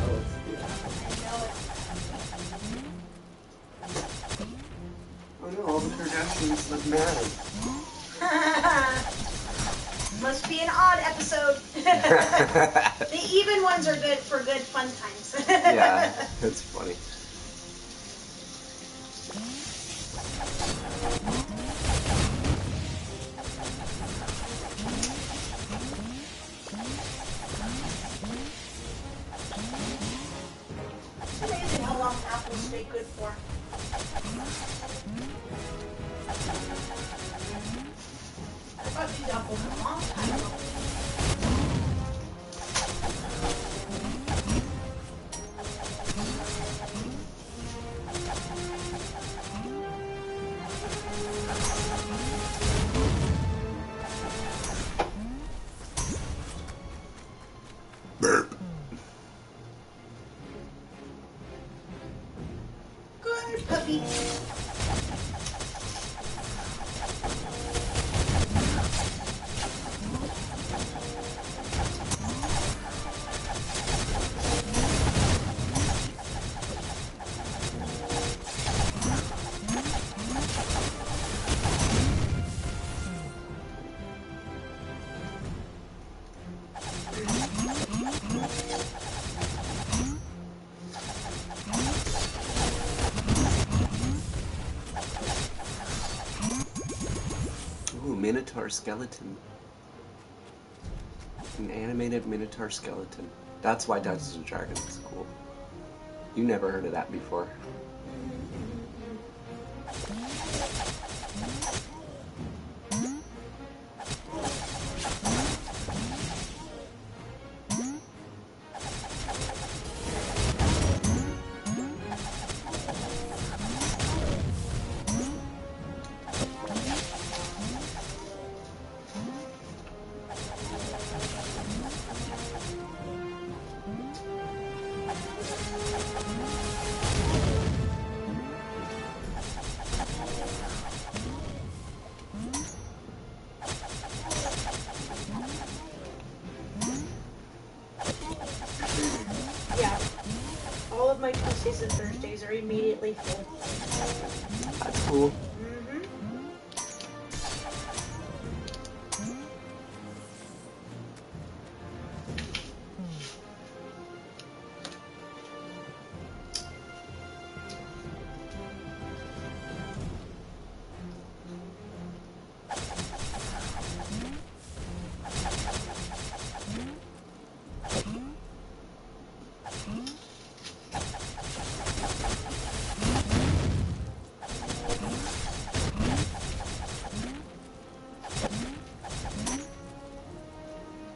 Oh, it's good. I know it. Oh no, all the Kardashians look mad. Must be an odd episode. The even ones are good for good fun times. Yeah, that's funny. It's amazing how long apples stay good for. I bought these apples a long time ago. Burp. Good puppy. Ooh, Minotaur skeleton. An animated Minotaur skeleton. That's why Dungeons and Dragons is cool. You never heard of that before. Yeah. All of my Tuesdays and Thursdays are immediately full. That's cool. Mm-hmm.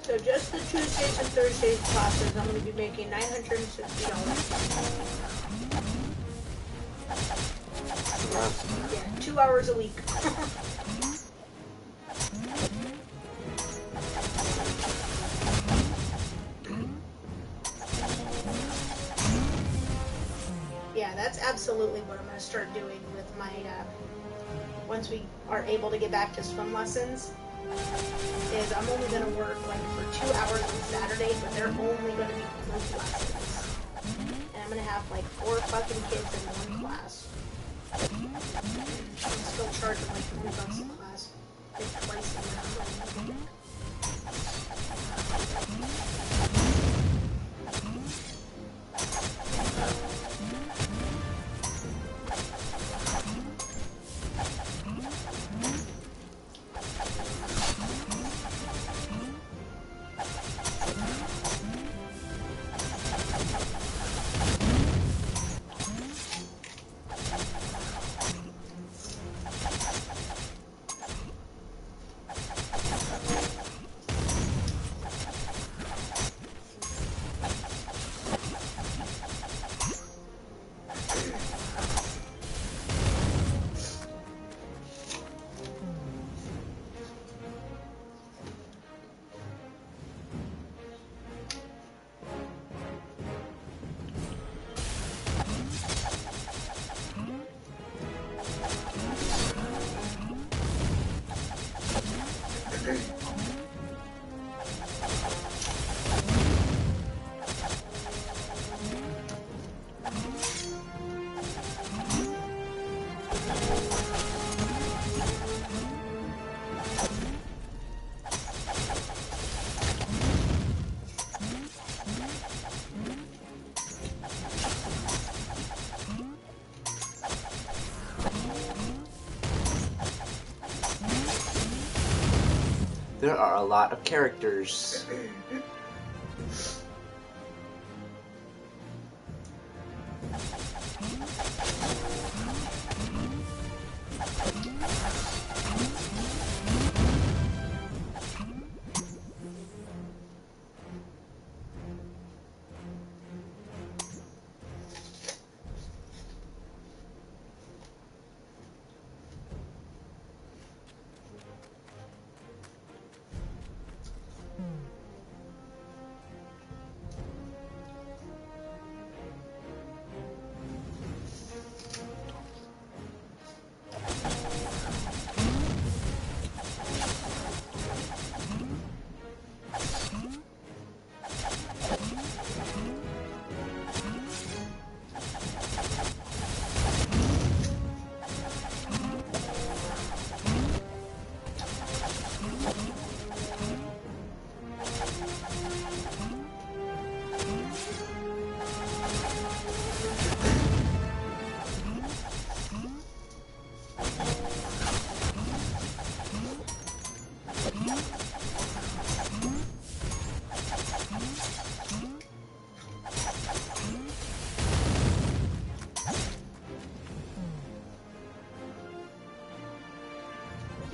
So just the Tuesdays and Thursdays classes, I'm going to be making $960. Wow. Yeah, 2 hours a week. Yeah, that's absolutely what I'm going to start doing with my, once we are able to get back to swim lessons, is I'm only going to work like for 2 hours on Saturday, but they're only going to be group lessons. And I'm going to have like 4 fucking kids in one class. I'm still charging like $3 a class. Like twice a year. There are a lot of characters.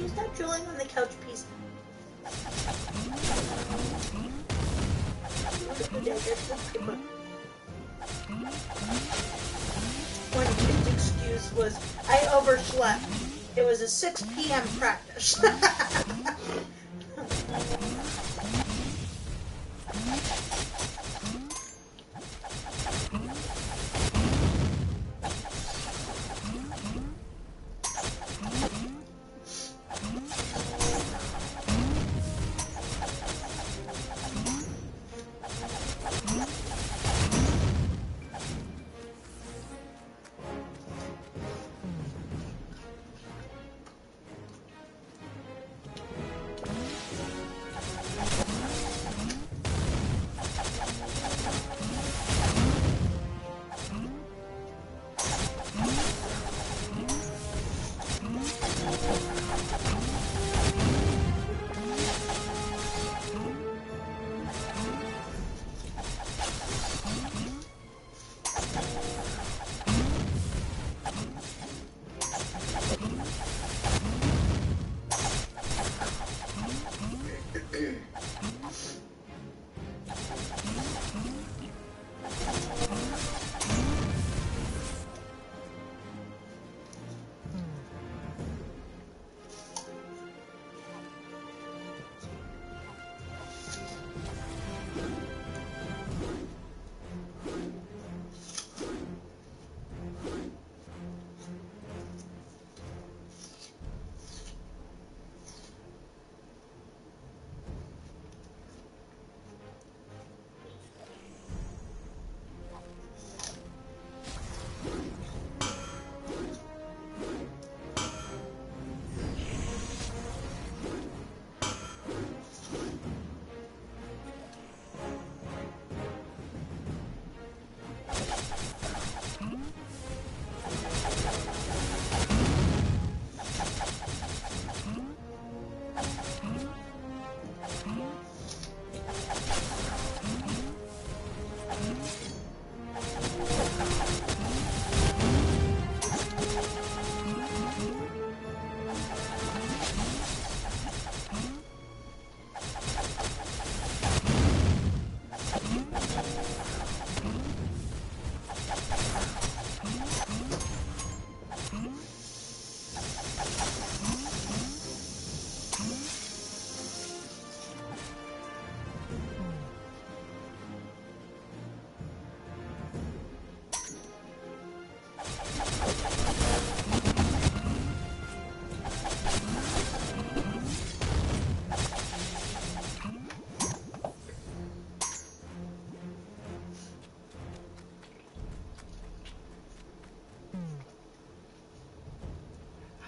You stop drooling on the couch piece. One kid's excuse was, I overslept. It was a 6 p.m. practice.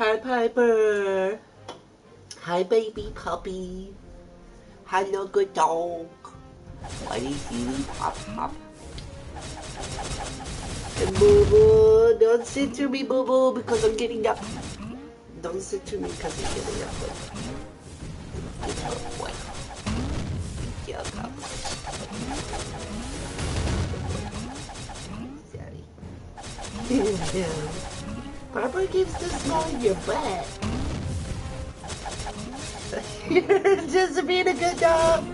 Hi, Piper. Hi, baby puppy. Hello, good dog. What is you, Pop Pop? And Boo Boo, don't sit to me, Boo Boo, because I'm getting up. Don't sit to me because I'm getting up. Good boy. Yeah, come. Sorry. Papa keeps the smell in your butt. You're just being a good dog.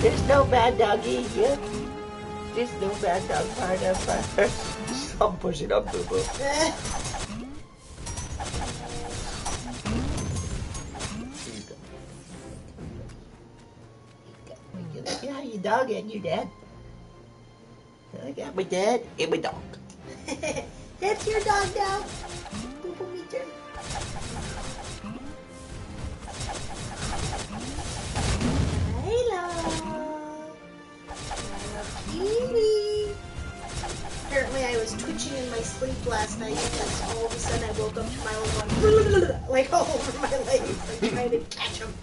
There's no bad doggy in you. There's no bad dog part of her. I'm pushing up, Boo Boo. Yeah, how you dog and you dad. I got my dad and my dog. That's your dog now. Boo Boo meter. Apparently I was twitching in my sleep last night because all of a sudden I woke up to my little one like all over my legs, like trying to catch him.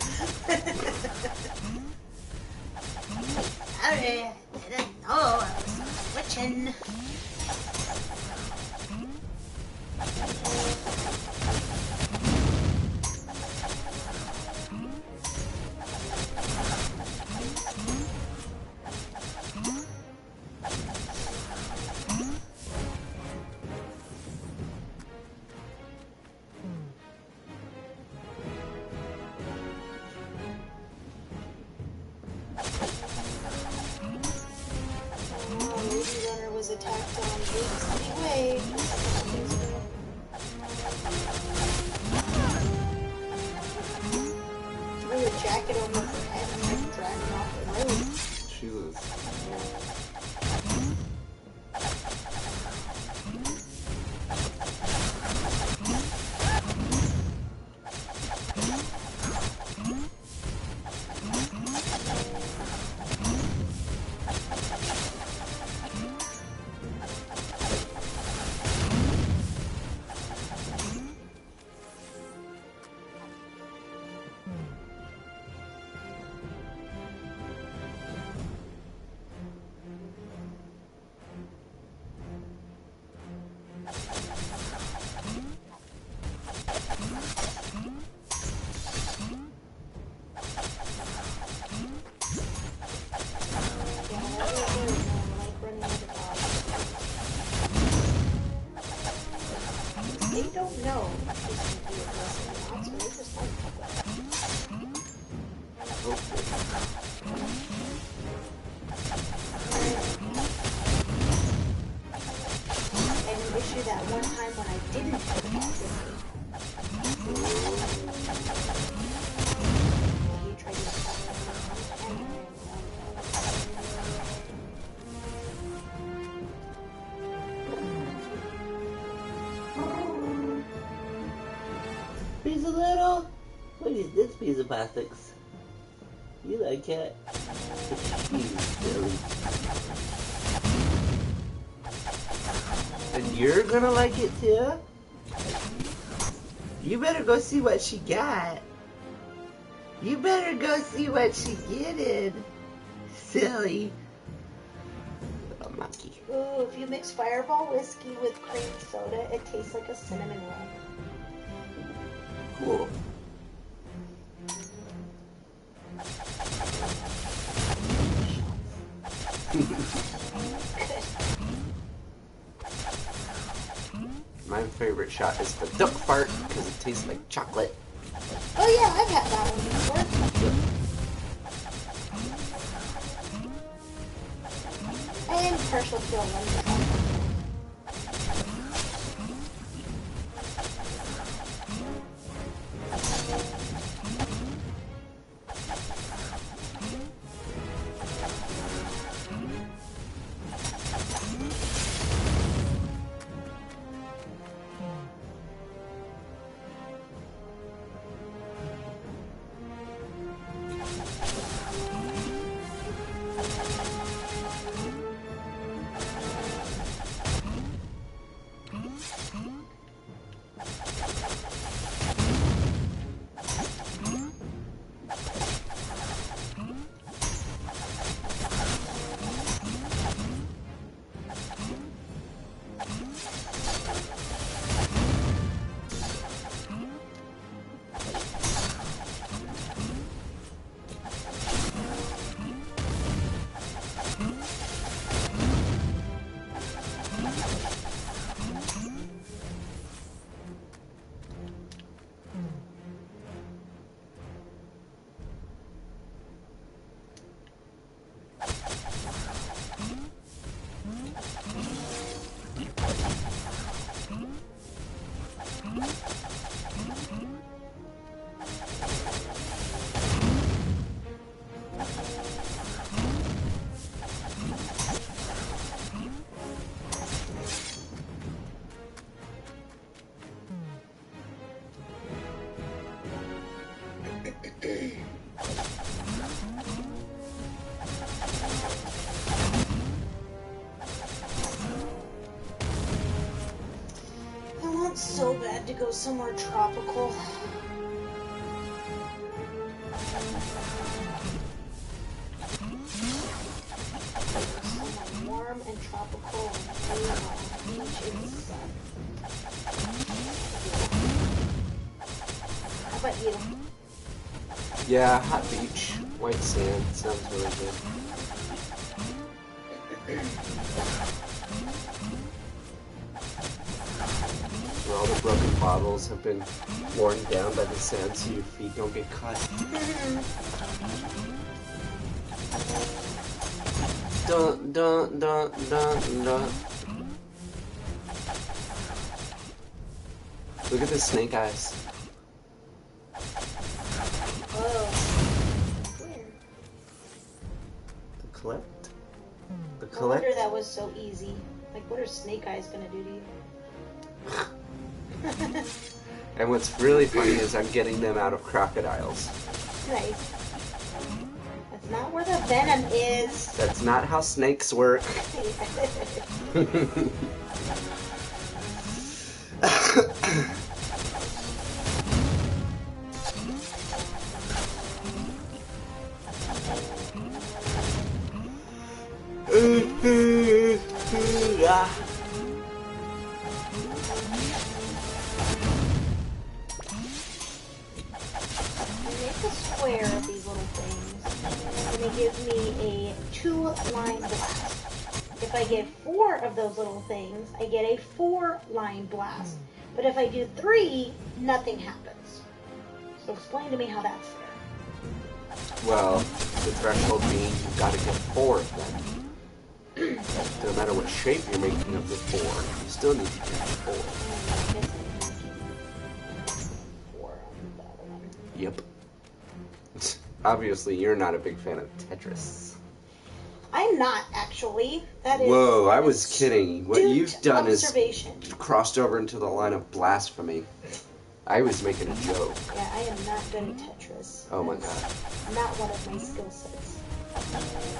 I didn't know I was twitching. Attacked on Big City Way. Threw a jacket over her head and like dragged her off the road. She was. They don't know if she's going to be aggressive or not, so they just like and an issue that one time when I didn't have a dog with me. He tried to attack me and Piece of little? What is this piece of plastics? You like it? You silly. And you're gonna like it too? You better go see what she got. You better go see what she getting. Silly. Little monkey. ooh, if you mix Fireball whiskey with cream soda, it tastes like a cinnamon roll. Cool. My favorite shot is the duck fart because it tastes like chocolate. Oh yeah, I've had that one before. I am partial to a lemon. go somewhere tropical. Somewhere warm and tropical and beach in the sun. How about you? Yeah, hot beach, white sand, sounds really good. Where all the broken bottles have been worn down by the sand so your feet don't get cut. Dun dun dun dun dun. Look at the snake eyes. Whoa. Weird. The collect? The No collect? wonder that was so easy. Like, what are snake eyes gonna do to you? And what's really funny is I'm getting them out of crocodiles. Nice. That's not where the venom is. That's not how snakes work. Make a square of these little things, and it gives me a 2-line blast. If I get 4 of those little things, I get a 4-line blast. But if I do 3, nothing happens. So explain to me how that's fair. Well, the threshold being you've got to get 4 of them. No matter what shape you're making of the 4, you still need to get 4. Yep. Obviously, you're not a big fan of Tetris. I'm not, actually. That is. Whoa, I was kidding. What you've done is observation. crossed over into the line of blasphemy. I was making a joke. Yeah, I am not good at Tetris. Oh my That's god. Not one of my skill sets.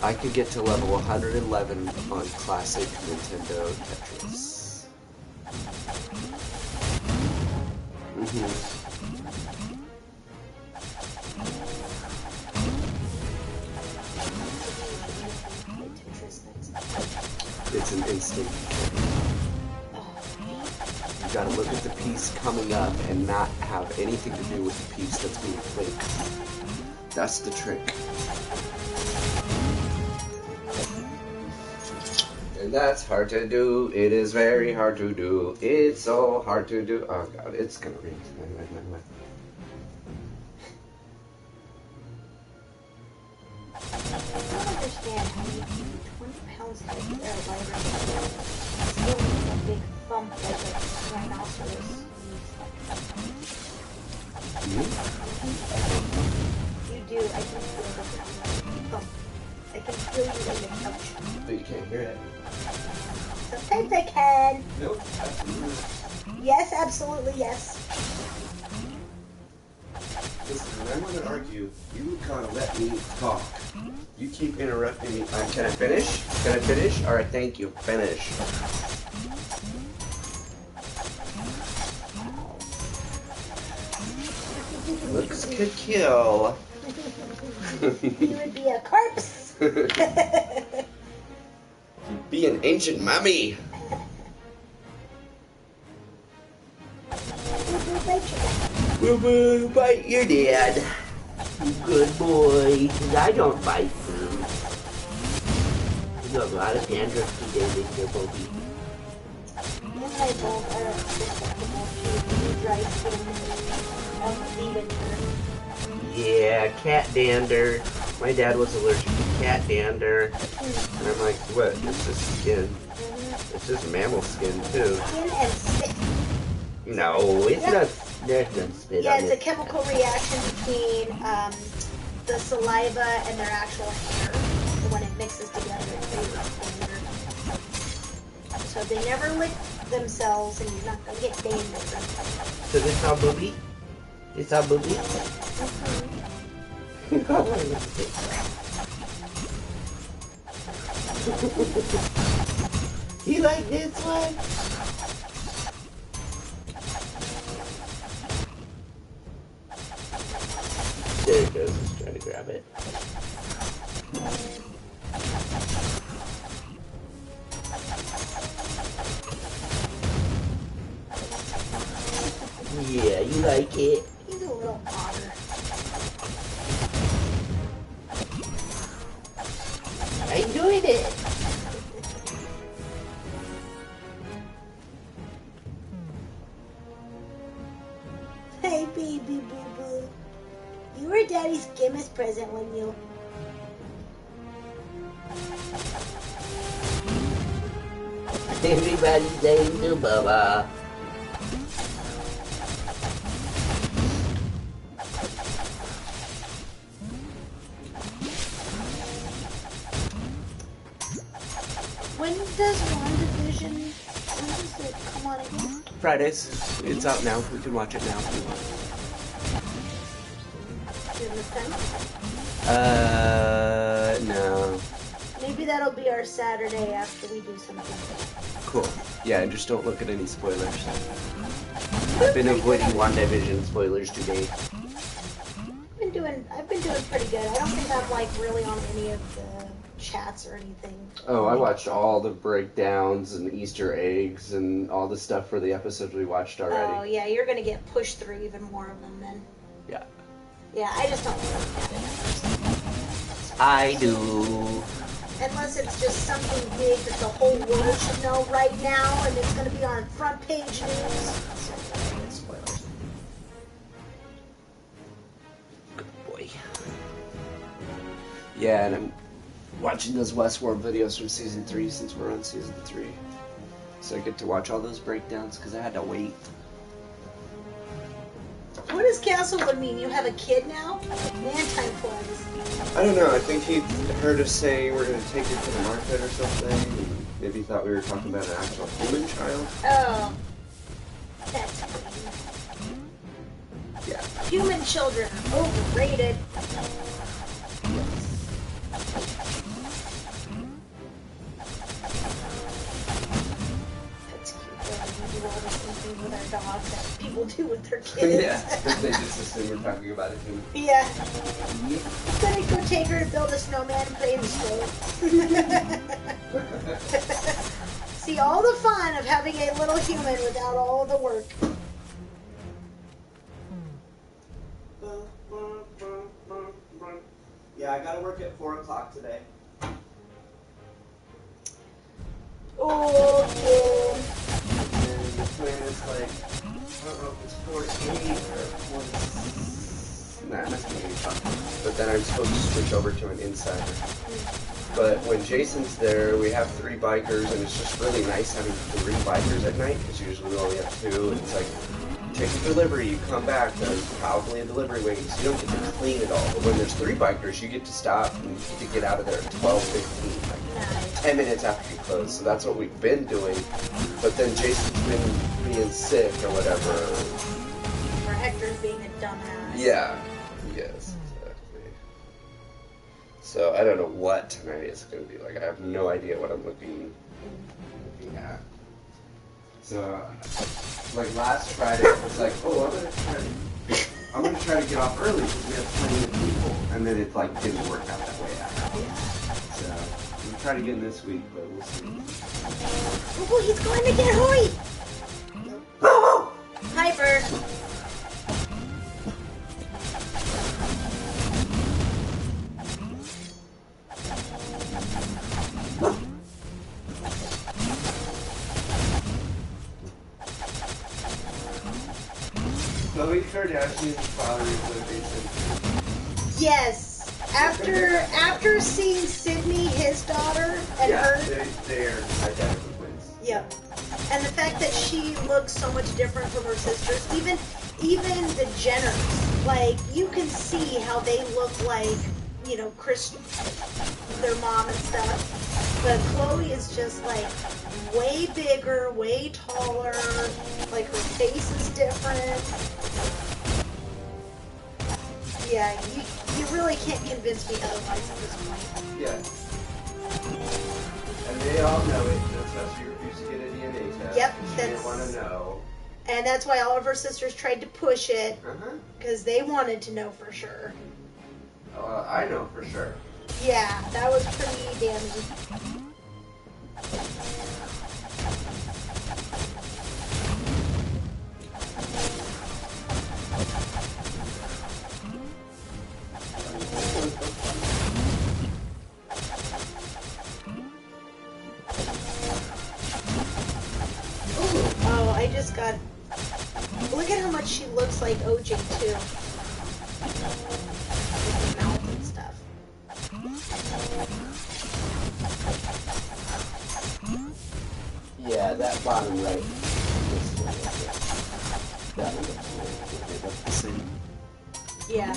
I could get to level 111 on classic Nintendo Tetris. It's an instant. You gotta look at the piece coming up and not have anything to do with the piece that's being played. That's the trick. And that's hard to do. It is very hard to do. It's so hard to do. Oh god, it's gonna read. I don't understand how you can be 20 pounds heavy or lighter still make a big thump like a rhinoceros. You do. I can feel the thump. I can feel you in the couch. But you can't hear it. Sometimes I can. Nope, absolutely. Yes, absolutely yes. Listen, when I want to argue, you gotta let me talk. You keep interrupting me. Can I finish? Can I finish? Alright, thank you. Finish. Looks could kill. You would be a corpse. You'd be an ancient mummy. Boo boo, bite your dad. Good boy, 'cause I don't bite food. You have a lot of dandruff today, Mr. Bobby. You and I both are susceptible to dry skin leaving her. Yeah, cat dander. My dad was allergic to cat dander. And I'm like, what? It's just skin. It's just mammal skin, too. Skin and spit. No, it's not. There's no spit Yeah, on it's a it. chemical reaction between the saliva and their actual hair. And when it mixes together, it creates dander. So they never lick themselves, and you're not gonna get dander. So this how Bobby? This how Bobby? You like this one? grab it. Yeah, you like it? He's a little otter. I'm doing it. Hey, baby boo-boo. You were Daddy's Gimmist present, weren't you? Everybody's saying to Baba. When does WandaVision, when does it come on again? Fridays. It's out now. We can watch it now. June the 10th? No. Maybe that'll be our Saturday after we do something. Cool. Yeah, and just don't look at any spoilers. I've been avoiding WandaVision spoilers today. I've been doing pretty good. I don't think I'm like really on any of the chats or anything. Oh, I watched all the breakdowns and Easter eggs and all the stuff for the episodes we watched already. Oh yeah, you're gonna get pushed through even more of them then. Yeah. Yeah, I just don't look at it. I do. Unless it's just something big that the whole world should know right now, and it's gonna be on front page news. So, spoilers. Good boy. Yeah, and I'm watching those Westworld videos from season 3 since we're on season 3. So I get to watch all those breakdowns because I had to wait. What does Castlewood mean? You have a kid now? Man, time flies. I don't know. I think he heard us say we're going to take it to the market or something. And maybe thought we were talking about an actual human child. Oh. That's crazy. Yeah. Human children are overrated. That's cute though. We do all the same things with our dogs that people do with their kids. Yeah. They just assume we're talking about a human. Yeah. I'm gonna go take her to build a snowman and play in the stove. See all the fun of having a little human without all the work. Yeah, I gotta work at 4 o'clock today. Okay. And the plan is like, I don't know if it's 4 to 8 or 4 to... Nah, it must be 8 o'clock. But then I'm supposed to switch over to an insider. But when Jason's there, we have 3 bikers, and it's just really nice having 3 bikers at night, because usually we only have 2, and it's like, you take a delivery, you come back, there's probably a delivery waiting, so you don't get to clean it all. But when there's 3 bikers, you get to stop and you get to get out of there at 12:15, like 10 minutes after you close. So that's what we've been doing. But then Jason's been being sick or whatever. Or Hector's being a dumbass. Yeah. Yes, exactly. So I don't know what tonight is going to be like. I have no idea what I'm looking at. So, like last Friday, I was like, oh, I'm gonna try to get off early because we have plenty of people, and then it like didn't work out that way after. So we'll try to get in this week, but we'll see. Oh, he's going to get Hoi! Piper! Khloe Kardashian's father is Jason. Yes. After seeing Sydney, his daughter, and her. They're identical twins. Yep. And the fact that she looks so much different from her sisters, even the Jenners, like you can see how they look like, you know, their mom and stuff. But Khloe is just like way bigger, way taller. Like her face is different. Yeah, you really can't convince me otherwise at this point. Yeah. And they all know it. That's why she refused to get a DNA test. Yep, She didn't want to know. And that's why all of her sisters tried to push it, Uh-huh. because they wanted to know for sure. I know for sure. Yeah, that was pretty damning. Oh, I just got... Look at how much she looks like OJ, too. With her mouth and stuff. Yeah, that bottom right. This one right there. That one looks the same. Yeah.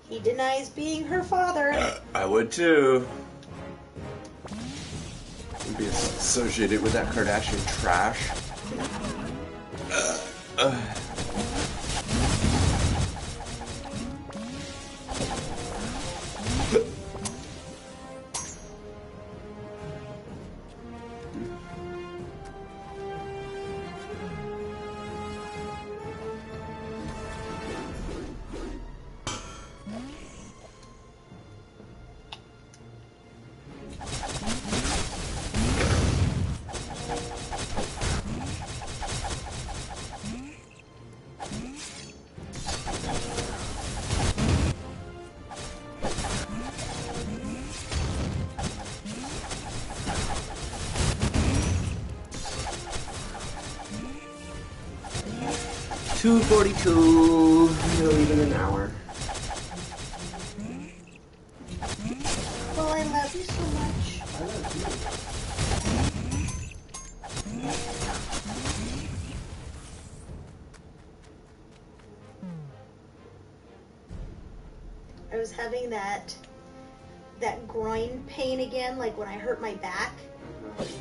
He denies being her father. I would too. Would be associated with that Kardashian trash. $2:42. We'll leave in an hour. Well, I love you so much. I love you. I was having that groin pain again, like when I hurt my back.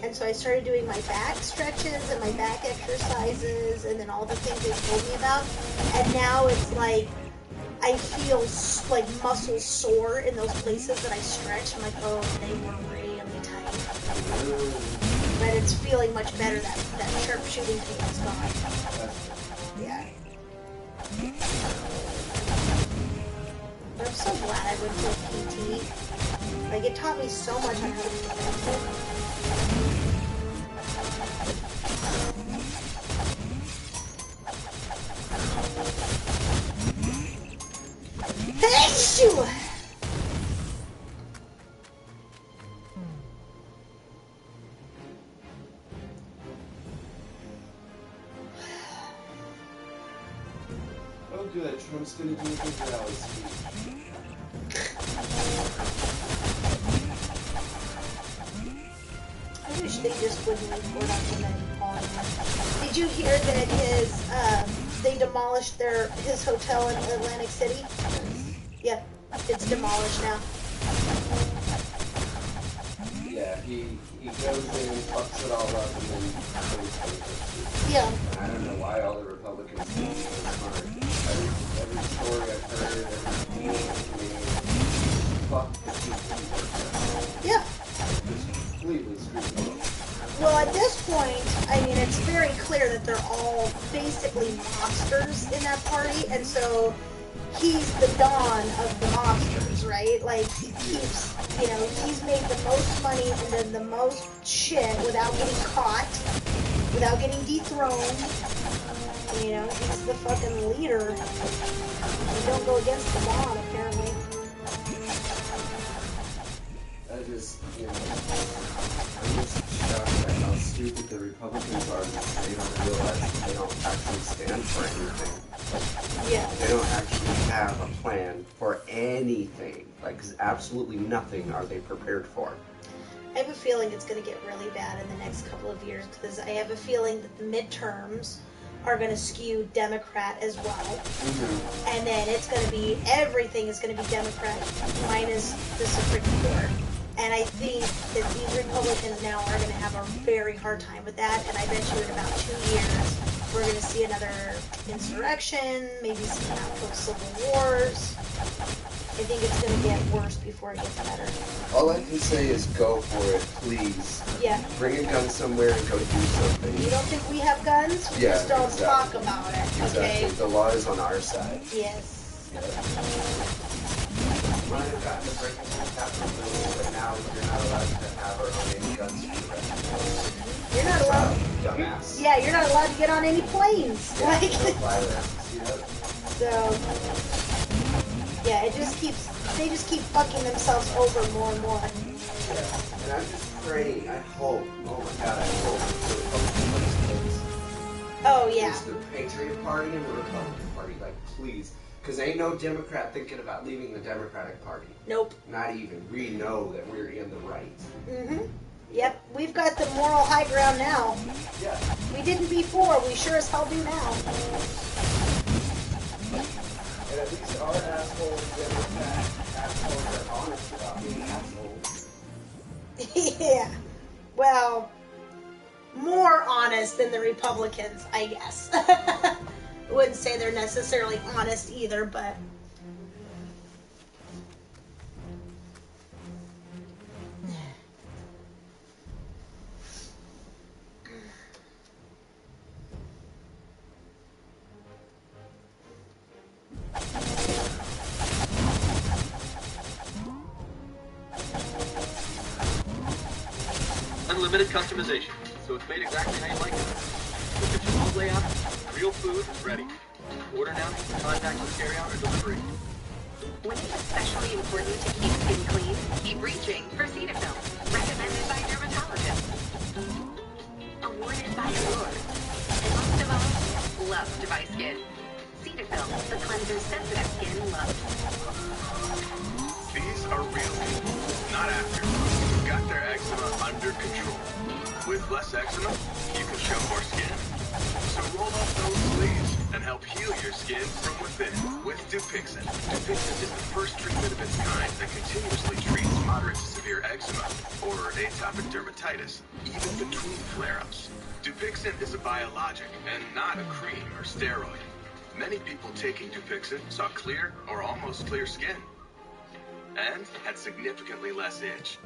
And so I started doing my back stretches and my back exercises and then all the things they told me about. And now it's like I feel like muscles sore in those places that I stretch. I'm like, oh, they were really tight. But it's feeling much better. That sharp shooting pain is gone. Yeah. But I'm so glad I went to a PT. Like, it taught me so much on how to be mental. Achoo! Oh good, Trump's gonna do a big rally speech. I wish they just wouldn't report on him anymore. Did you hear that they demolished his hotel in Atlantic City? Yeah, it's demolished now. Yeah, he goes in, fucks it all up, and then Yeah. I don't know why all the Republicans think it's so smart. Every story I've heard, every fuck the people who work there. Yeah. Just completely screwed them up. Well, at this point, I mean, it's very clear that they're all basically mobsters in that party, and so he's the Don of the mobsters, right? Like, he's made the most money and done the most shit without getting caught, without getting dethroned. You know, he's the fucking leader. You don't go against the Don, apparently. I just, I'm just shocked at how stupid the Republicans are because they don't realize that they don't actually stand for anything. Yeah. They don't actually have a plan for anything. Like, absolutely nothing are they prepared for. I have a feeling it's going to get really bad in the next couple of years because I have a feeling that the midterms are going to skew Democrat as well. Mm-hmm. And then it's going to be, everything is going to be Democrat minus the Supreme Court. And I think that these Republicans now are going to have a very hard time with that. And I bet you in about 2 years, we're going to see another insurrection, maybe some actual civil wars. I think it's going to get worse before it gets better. All I can say is go for it, please. Yeah. Bring a gun somewhere and go do something. You don't think we have guns? We just don't talk about it, okay? Exactly. The law is on our side. Yes. Yeah. Might have gotten the breaking and capture bill, but now you're not allowed to have or own any guns to the rest. You're not allowed. Dumbass. Yeah, you're not allowed to get on any planes. Yeah, Like, no violence, you know? so, yeah, they just keep fucking themselves over more and more. Yeah. And I'm just praying, I hope, oh my god, I hope the Republican Party Oh, yeah. it's the Patriot Party and the Republican Party, like, please. Because ain't no Democrat thinking about leaving the Democratic Party. Nope. Not even. We know that we're in the right. Mm-hmm. Yep, we've got the moral high ground now. Yeah. We didn't before, we sure as hell do now. And at least our assholes, Democrat assholes, are honest about being assholes. Yeah. Well, more honest than the Republicans, I guess. I wouldn't say they're necessarily honest either, but... Unlimited customization, so it's made exactly how you like it. Look at your whole layout, real food, ready. Order now, contactless carryout or delivery. When it's especially important to keep skin clean, keep reaching for Skaetur. Recommended by dermatologists. Awarded by Allure. And most of all, loved by skin. Skaetur, the cleanser sensitive skin loves. These are real people, not actors, who've got their eczema under control. With less eczema, you can show more skin. So roll up those sleeves and help heal your skin from within with Dupixent. Dupixent is the first treatment of its kind that continuously treats moderate to severe eczema or atopic dermatitis, even between flare-ups. Dupixent is a biologic and not a cream or steroid. Many people taking Dupixent saw clear or almost clear skin and had significantly less itch.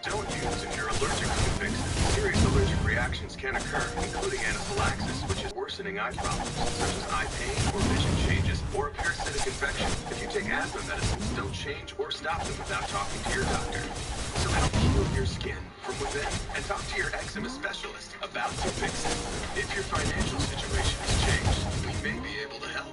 Don't use if you're allergic to Dupixent. Serious allergic reactions can occur, including anaphylaxis, which is worsening eye problems, such as eye pain or vision changes, or a parasitic infection. If you take asthma medicines, don't change or stop them without talking to your doctor. So help heal your skin from within, and talk to your eczema specialist about Dupixent. If your financial situation has changed, we may be able to help.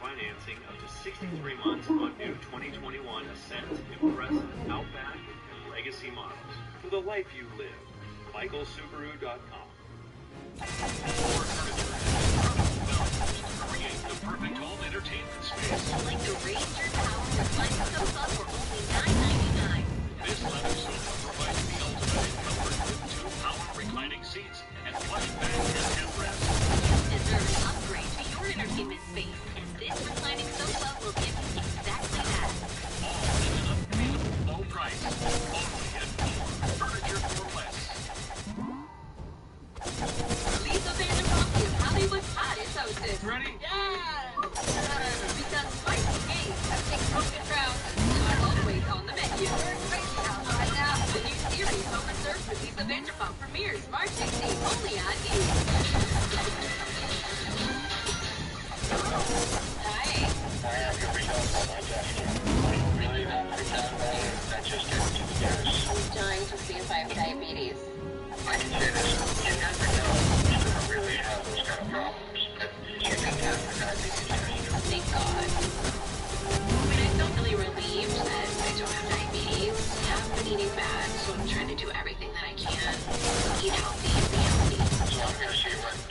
Financing up to 63 months on new 2021 Ascent, Impreza, Outback, and Legacy models. For the life you live, MichaelSubaru.com. Create the perfect home entertainment space. Like the Ranger Tower reclining sofa for only $9.99. This leather sofa provides the ultimate in comfort with 2 power reclining seats and plush back and headrest. You deserve an upgrade to your entertainment space, and this reclining sofa will give you exactly that. All at an unbeatable low price. Only at Furniture for Less. Lisa Vanderpump is Hollywood's hottest hostess. Ready? Yeah! Because spicy games have taken broken trousers and are always on the menu. Crazy House right now. The new series, Overserved with Lisa Vanderpump, premieres March 16th only on you. Hi. I have your results on my desk here. Are you really that freaked out about it? That just getting too scarce. I'm dying to see if I have diabetes. I can say this. You never know. You don't really have those kind of problems. But you can have the diabetes test. Thank God. I mean, I felt really relieved that I don't have diabetes. I have been eating bad, so I'm trying to do everything that I can. Eat healthy and be healthy. So I'm going to see if I can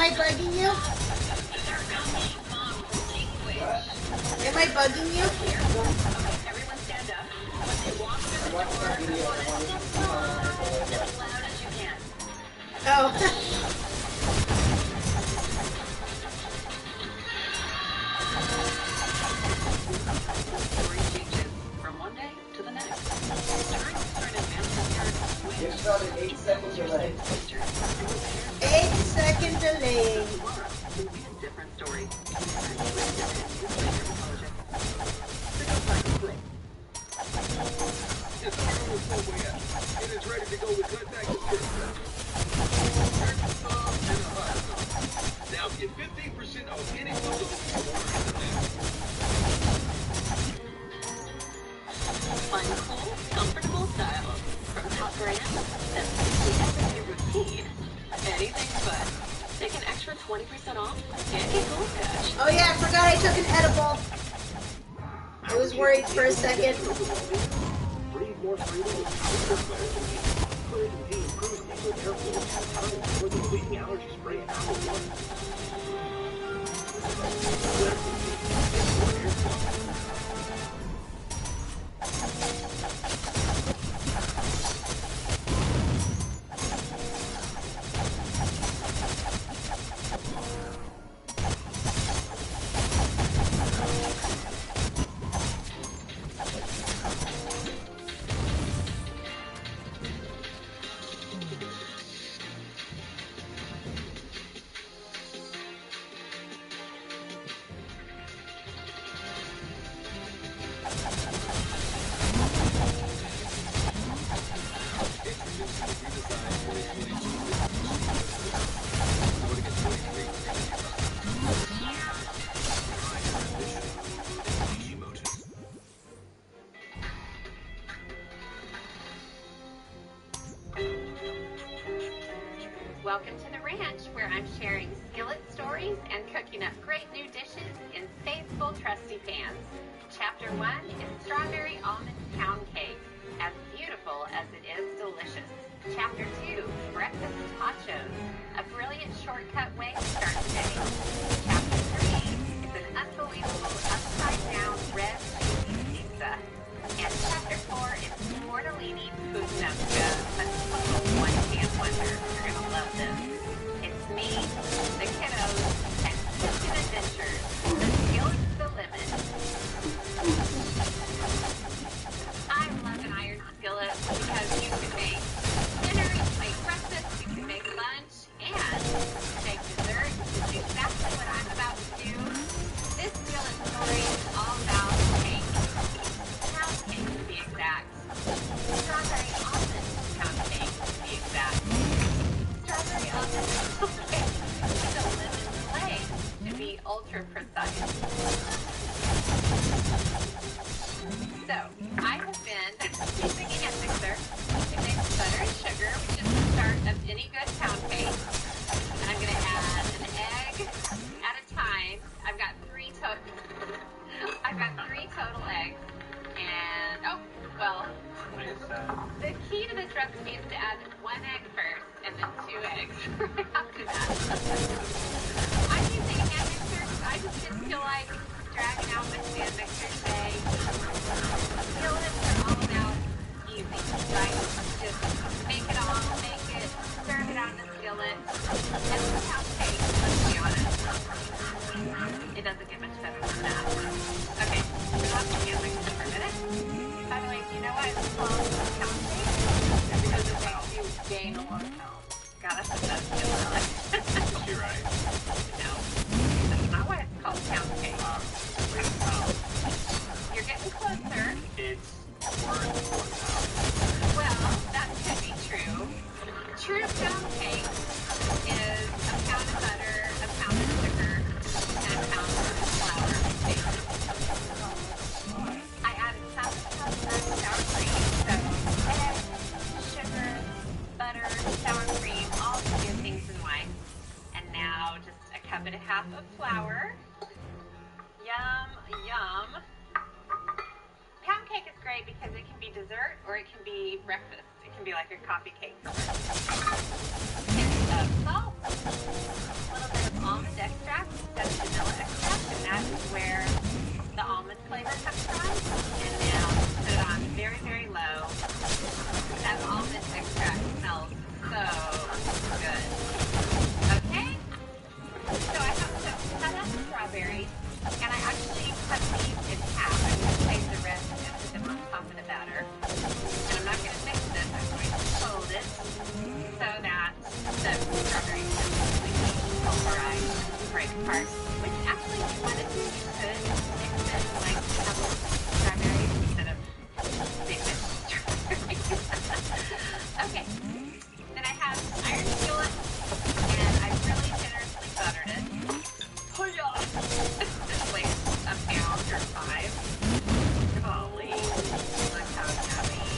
I bugging you? Am I bugging you? Everyone stand up. When they walk through the door, everyone as loud as you can. Oh. Story changes from one day to the next. Time for an advanced It's about an 8-second delay. 8-second delay. different story. It's on the subway app. It is ready to go with contact description. And a hot sauce. Now get 15% off any bundle you order. Find cool, comfortable style from top brands that's the everyday routine. Anything but. Take an extra 20% off and get Gold Cash. Oh yeah, I forgot I took an edible. I was worried for a second. Breathe more freely with Skaetur clarity. Clarity D improves liquid airflow time for the leading allergy spray in hour one. Clarity D, more airflow. Welcome to the ranch, where I'm sharing skillet stories and cooking up great new dishes in faithful, trusty pans. Chapter 1 is Strawberry Almond Pound Cake, as beautiful as it is delicious. Chapter 2, Breakfast Tachos, a brilliant shortcut way to start the day. Chapter 3 is an unbelievable upside-down red cheesy pizza. And Chapter 4 is tortellini puttanesca, a total one-pan wonder. You're going to love this. It's me, the kiddos, and kitchen adventures. The skillet's the limit. I love an iron skillet because you can make dinner, you can make breakfast, you can make lunch, and make dessert, which is exactly what I'm about to do. This skillet story is all about cake. Pound cake to be exact. Strawberry almond pound cake to be exact. Strawberry almond pound cake with a lemon flake to be ultra precise. So, I have been using a hand mixer to mix butter and sugar, which is the start of any good pound cake. And I'm going to add an egg at a time. I've got three total eggs. And, oh, well, the key to this recipe is to add one egg first and then 2 eggs right after that. I'm using a hand mixer because I just didn't feel like dragging out my stand mixer today. Skillets are all about easy, right? Just make it all, serve it out in the skillet. And the pound cake, let's be honest, it doesn't get much better than that. Okay, so off the hand mixer for a minute. By the way, do you know why it's called pound cake? It's because it makes you gain a lot of pounds. God, that's the best skillet. You're right. No, that's not why it's called pound cake. You're getting closer. It's worth 1 pound. Well, that could be true. True pound cake is a pound of butter, a pound of sugar, and a pound of flour. I added some sour cream, so eggs, sugar, butter, sour cream, all the good things in life. And now just a cup and a half of flour. Yum, yum. Pound cake is great because it can be dessert or it can be breakfast. It can be like a coffee cake for breakfast. Hint of salt, a little bit strawberries, and I actually cut these in half. I'm going to save the rest and put them on top of the batter. And I'm not going to mix this. I'm going to fold it so that the strawberries don't completely pulverize and break apart. Which actually, if you wanted to, you could mix it like double strawberries instead of single strawberries. Okay. Then I have iron skillet, and I really generously buttered it. Oh yeah! This weighs a pound or 5. Golly, look how yummy.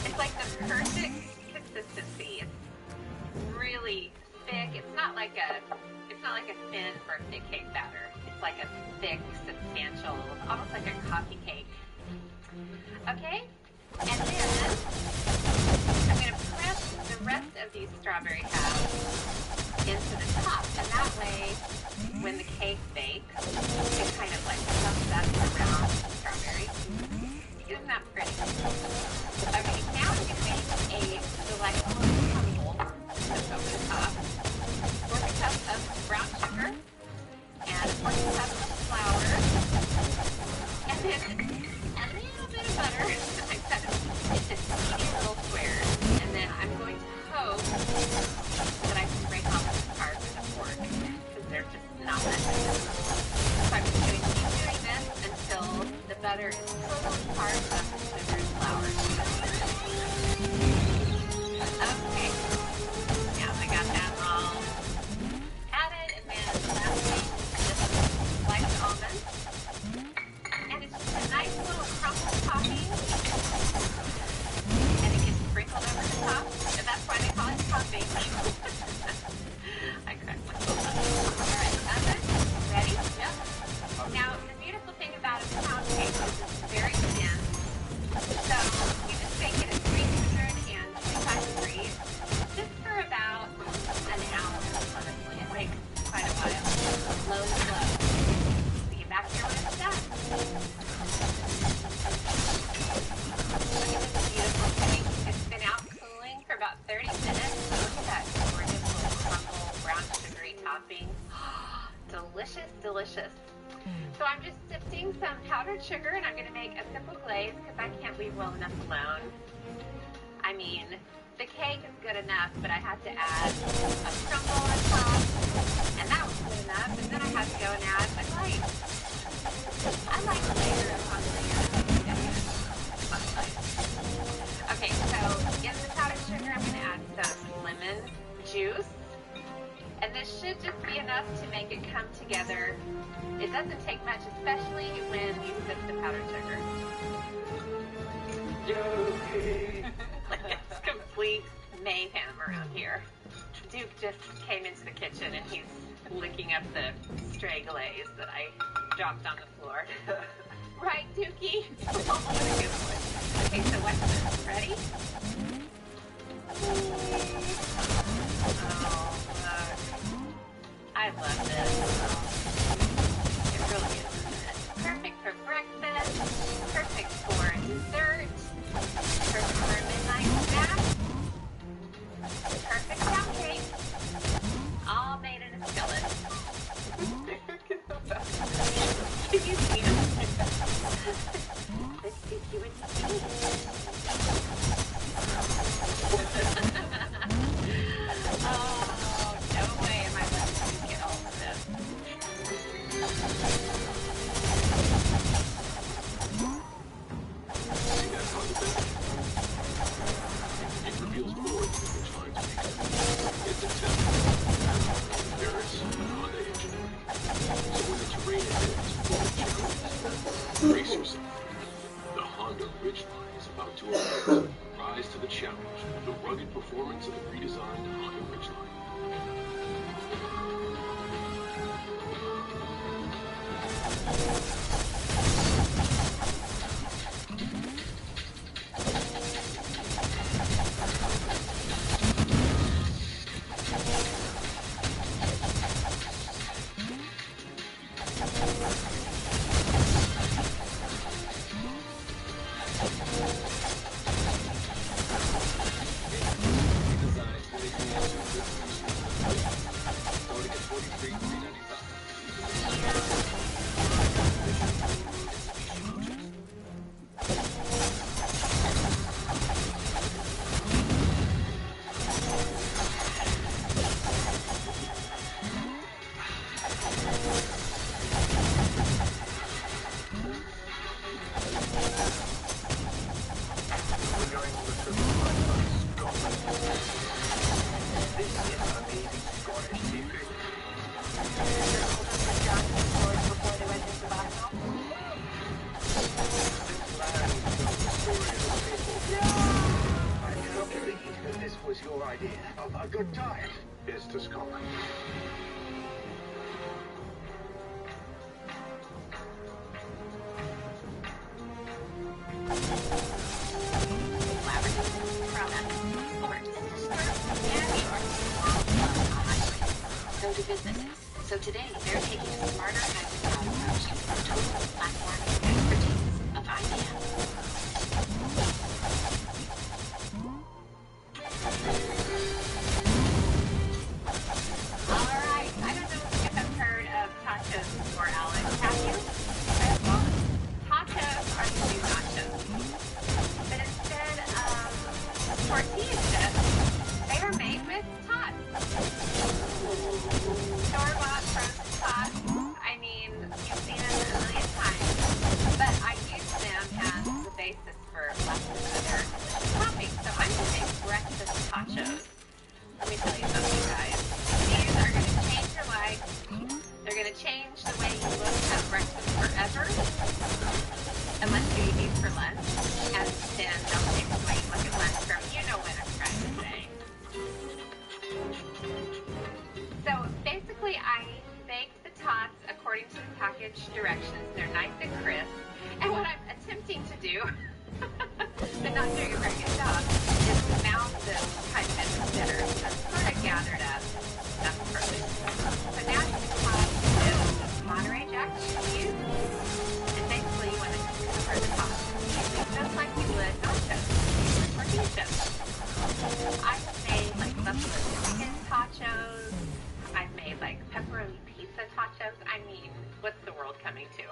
It's like the perfect consistency. It's really thick. It's not like a thin birthday cake batter. It's like a thick, substantial, almost like a coffee cake. Okay? And then I'm going to press the rest of these strawberry halves into the top, and that way, when the cake bakes, it kind of like puffs up around the strawberries. Isn't that pretty? Okay, now I'm going to make a delightful crumble that's over the top. 1 cup of brown sugar, and 1 cup of flour, and then a little bit of butter. I cut it into teeny little squares, and then I'm going to hope that I can break off the part with a fork, because they're just not that good. So I'm just going to keep doing this until the butter is totally part of the sugar and flour. Okay, now I got that all added, and then the last thing is just sliced almonds. And it's just a nice little crumble topping, and it gets sprinkled over the top, and that's why they call it topping. I cracked myself up. Alright, oven, ready? Yep. Now, the beautiful thing about a pound cake is it's very thin, so you just bake it at 325 degrees, just for about an hour, honestly. It takes quite a while. Low and slow. See you back here when it's done. Look at this beautiful cake. It's been out cooling for about 30 minutes. Look at that gorgeous little crumble, brown sugary topping. Delicious, delicious. So I'm just sifting some powdered sugar, and I'm going to make a simple glaze because I can't leave well enough alone. I mean, the cake is good enough, but I had to add a crumble on top, and that was good enough. And then I had to go and add a glaze. I like layer upon layer. Okay, so in the powdered sugar, I'm going to add some lemon juice. And this should just be enough to make it come together. It doesn't take much, especially when you sift the powdered sugar. It's complete mayhem around here. Duke just came into the kitchen and he's licking up the stray glaze that I dropped on the floor. Right, Dookie? Oh, what a good one. Okay, so watch this. Ready? Oh, look. I love this. It really is, isn't it? Perfect for breakfast. Perfect for dessert. Perfect for a midnight snack. Perfect pound cake. All made in a skillet. Can you see them? Let's see you and me. Oh, no way am I letting you get all of this. It reveals more than which lines we it's a tip. Paris, Honda engineering. So when the terrain is full of challenges, brace yourself. The Honda Ridgeline is about to arrive. Rise to the challenge. The rugged performance of the redesigned Honda Ridgeline. Starting at $43,395. So do businesses. So today, they're taking a smarter hybrid approach to the total platform expertise of IBM. All right. I don't know if I've heard of tachos before, Alex. Have you? Well, tachos are the new nachos. But instead of tortilla chips, they are made with tots. Store-bought frozen tots. I mean, you've seen them a million times. But I use them as the basis for lots of other toppings. So I'm going to make breakfast tachos. Let me tell you something, guys. These are going to change your life. They're going to change the way you look at breakfast forever. Unless you eat these for lunch. And then they'll change the way you look at lunch from you know what I'm trying to say. So basically, I baked the tots according to the package directions. They're nice and crisp. And what I'm attempting to do, but not doing a very good job, is mount them kind of in the center. So I'm sort of gathered up. That's perfect. So now you can top this Monterey Jack cheese. And basically, you want to cover the top just like you would nachos or tortilla chips. I've made like buffalo chicken tachos. I've made like pepperoni pizza tachos. I mean, what's the world coming to?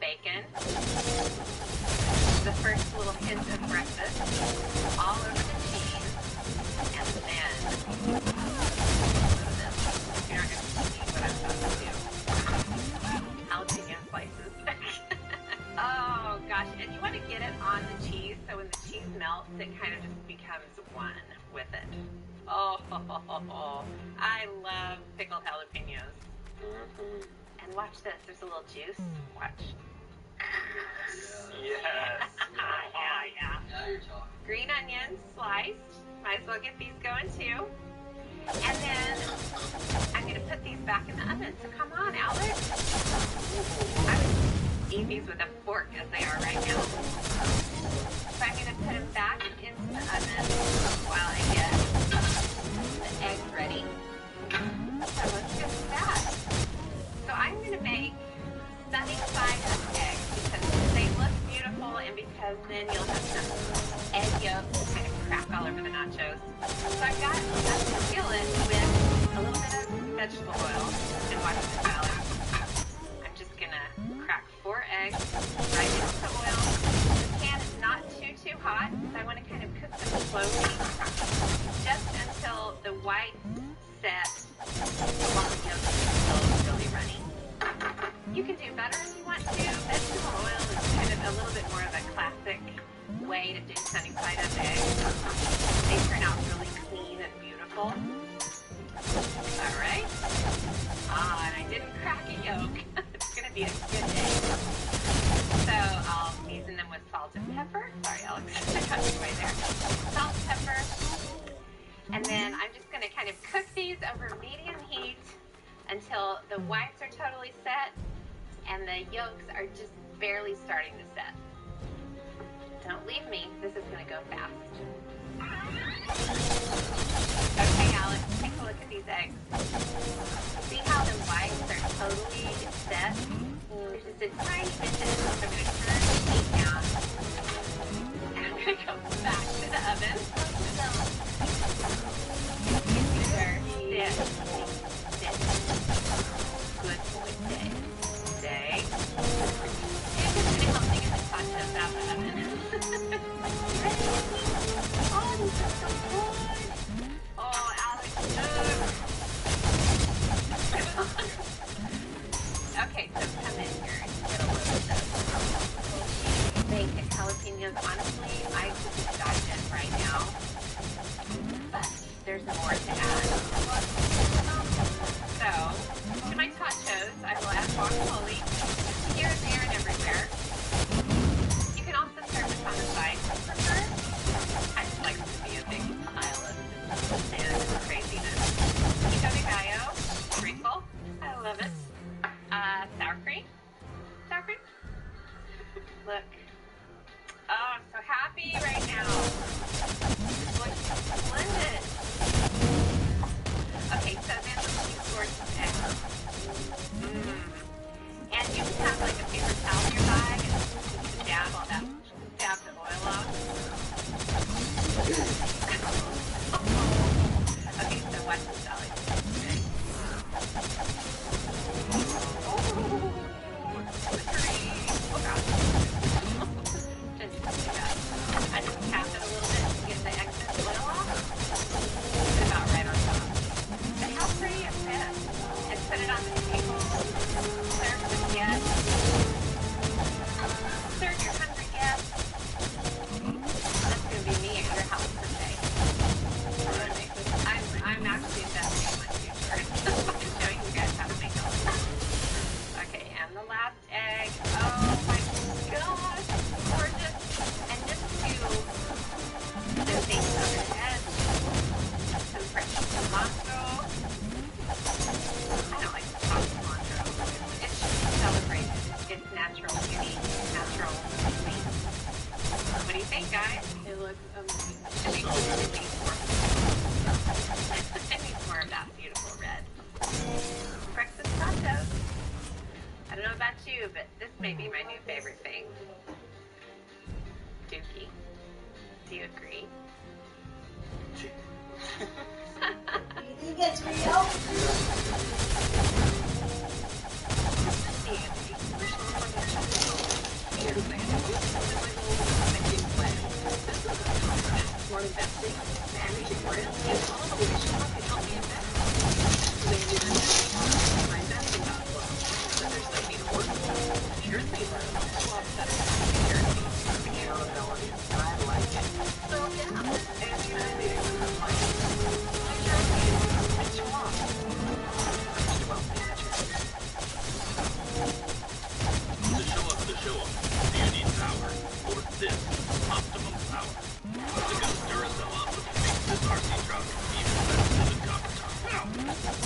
Bacon. The first little hint of breakfast. All over the cheese. And then a little of this. You're not going to see what I'm about to do. Jalapeno slices. Oh gosh, and you want to get it on the cheese so when the cheese melts, it kind of just becomes one with it. Oh, I love pickled jalapenos. And watch this, there's a little juice. Watch. Yes. Yeah. Now you're talking. Green onions sliced. Might as well get these going too. And then I'm going to put these back in the oven. So come on, Alex. I would eat these with a fork as they are right now. So I'm going to put them back into the oven while I get the eggs ready. So let's get to that. So I'm going to make sunny side up eggs because they look beautiful and because then you'll have some egg yolk to kind of crack all over the nachos. So I've got a skillet with a little bit of vegetable oil and watch this, Alex. I'm just going to crack 4 eggs right into the oil. The pan is not too hot, so I want to kind of cook them slowly just until the whites set while the yolk is still really runny. You can do butter if you want to. Vegetable oil is kind of a little bit more of a classic way to do sunny side up eggs. They turn out really clean and beautiful. All right. And I didn't crack a yolk. It's going to be a good day. So I'll season them with salt and pepper. Sorry, Alex. I got you away there. Salt, pepper. And then I'm just going to kind of cook these over medium heat until the whites are totally set and the yolks are just barely starting to set. Don't leave me. This is going to go fast. Okay, Alex, take a look at these eggs. See how the whites are totally set? There's just a tiny bit of this. I'm going to turn the heat down. And I'm going to go back to the oven. Sit. Good boy, stay. And just going to help me get the tachos out of the oven. Oh, these are so good. Oh, Alex, okay, so come in here and get a little bit of And you can have like a paper towel in your bag and dab all that, dab the oil off. Okay, so watch this, Alex. Okay. Oh, slippery. Oh gosh. Didn't do that. I just tap it a little bit to get the excess oil off. It's about right on top. But how pretty is this? And put it on the table. Serve the guests. Serve your hungry guests. That's going to be me at your house today. I'm actually investing in my future. I'm showing you guys how to make them. Okay, and the last egg. Oh my gosh, gorgeous. And just the base of the head. Some fresh cilantro. I don't like to talk cilantro. It should be celebrated. It's natural beauty, natural sweet. What do you think, guys? It looks amazing. It needs more of that beautiful red. Breakfast tacos. I don't know about you, but this may be my new favorite thing. Dookie. Do you agree? You think it's real? More investing, managing risk, and all the ways you can help me invest. My investing got slow, but there's no need to work. Here's the swap security, accountability. I like it. So yeah, and you know, they like it. It's swap. Wealth management. To show up, do you need power? Or this optimum power? The Ghost Duracell Optimum makes this RC truck even better than copper top. Now,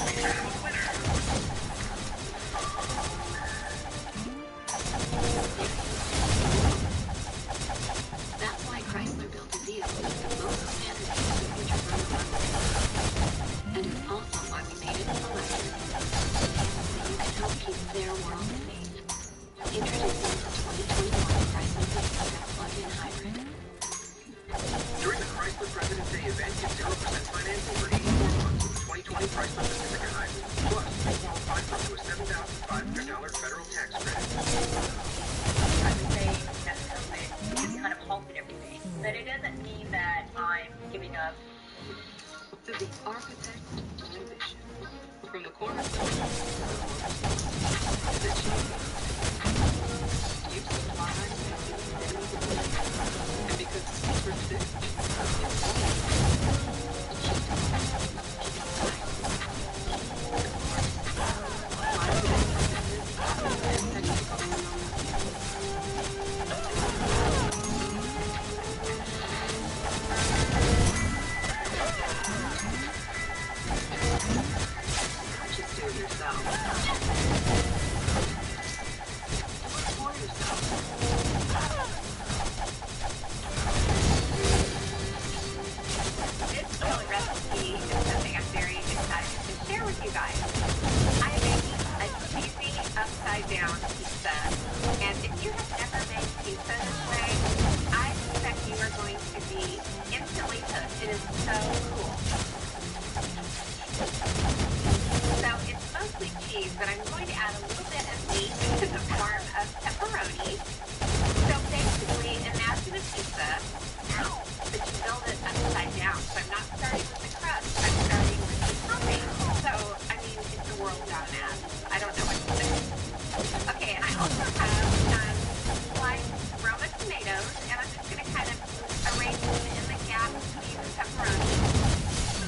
we have a winner! That's why Chrysler built a deal with the most standard future growth market. And it's also why we made it electric. So you can help keep their world safe. Introducing the 2021 Chrysler Skaetur plug-in hybrid. During the Chrysler President's Day event, get 0% financing for 84 months with the 2020 Chrysler Pacifica Hybrid. Plus, you qualify for up to a $7,500 federal tax credit. I would say that COVID has kind of halted everything. But it doesn't mean that I'm giving up. To the architect of vision. From the cornerstone to the champion. You supply and because the secret fit, just do it yourself. For yourself. This chili recipe is something I'm very excited to share with you guys. I'm making a cheesy upside down pizza. And if you have never made pizza this way, I suspect you are going to be instantly hooked. It is so cool. So it's mostly cheese, but I'm going to add a little bit of meat in the form of pepperoni. So basically, imagine a pizza, but you build it upside down. So I'm not starting with the crust, I'm starting with the topping. So, I mean, it's the world gone mad. I don't know what to say. Okay, and I also have sliced Roma tomatoes, and I'm just going to kind of arrange them in the gap between the pepperoni.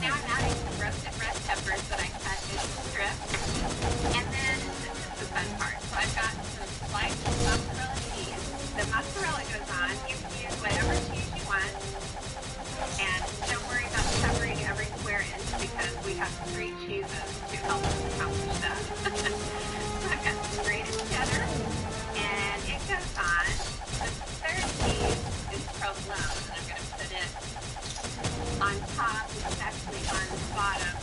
Now I'm adding some roasted red peppers that I cut into strips. And then this is the fun part. So I've got some sliced mozzarella cheese. The mozzarella goes on. You can use whatever cheese you want. And don't worry about covering every square inch because we have 3 cheeses to help us accomplish that. So I've got some grated cheddar. And it goes on. The third cheese is provolone. And I'm going to put it on top. It's actually on the bottom.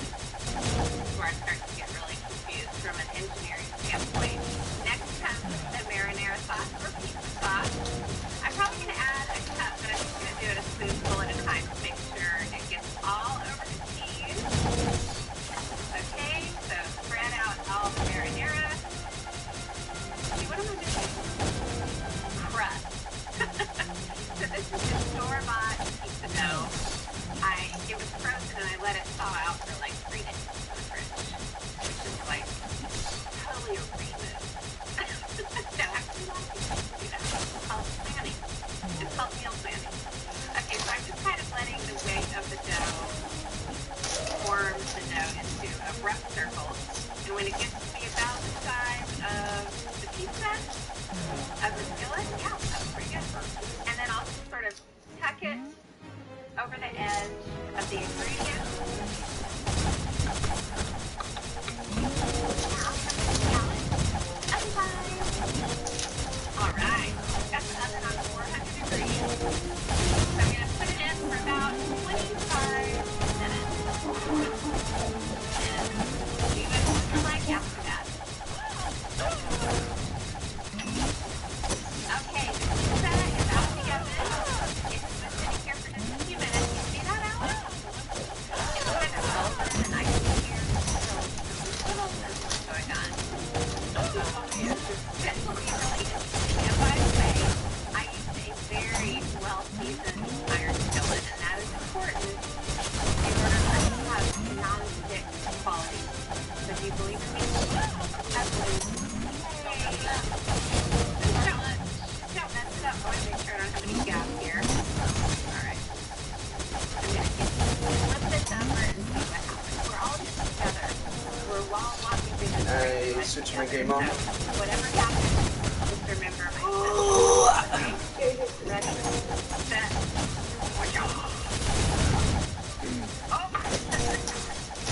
Where I start to get really confused from an engineer rough circles. And when it gets to be about the size of the pizza, of the skillet, yeah, that's pretty good. And then also sort of tuck it over the edge of the ingredient. Alright, got the oven on 400 degrees. So I'm going to put it in for about 25 minutes. And leave it for like after that. Okay, the pizza is out of the oven. It's been sitting here for just a few minutes. You see that, Alex? It's kind of golden and I can hear little movement going on. And by the way, I use a very well-seasoned iron skillet, and that is important in order for it to have non-stick quality. So do you believe in me? I believe. Don't mess it up. I want to make sure I don't have any gas here. Alright. I'm going to flip this over and see what happens. We're all just together. We're all walking through this. I switch my game on. Whatever happens, just remember my ready, set, watch out.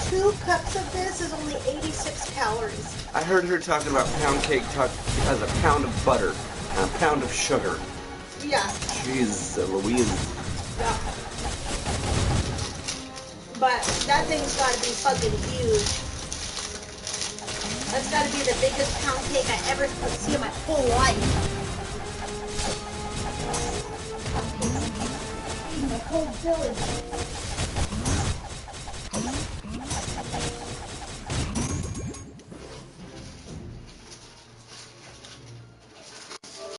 2 cups of this is only 86 calories. I heard her talking about pound cake as a pound of butter and a pound of sugar. Yeah. Jeez, Louise. Yeah. But that thing's gotta be fucking huge. That's gotta be the biggest pound cake I ever see in my whole life. My whole village.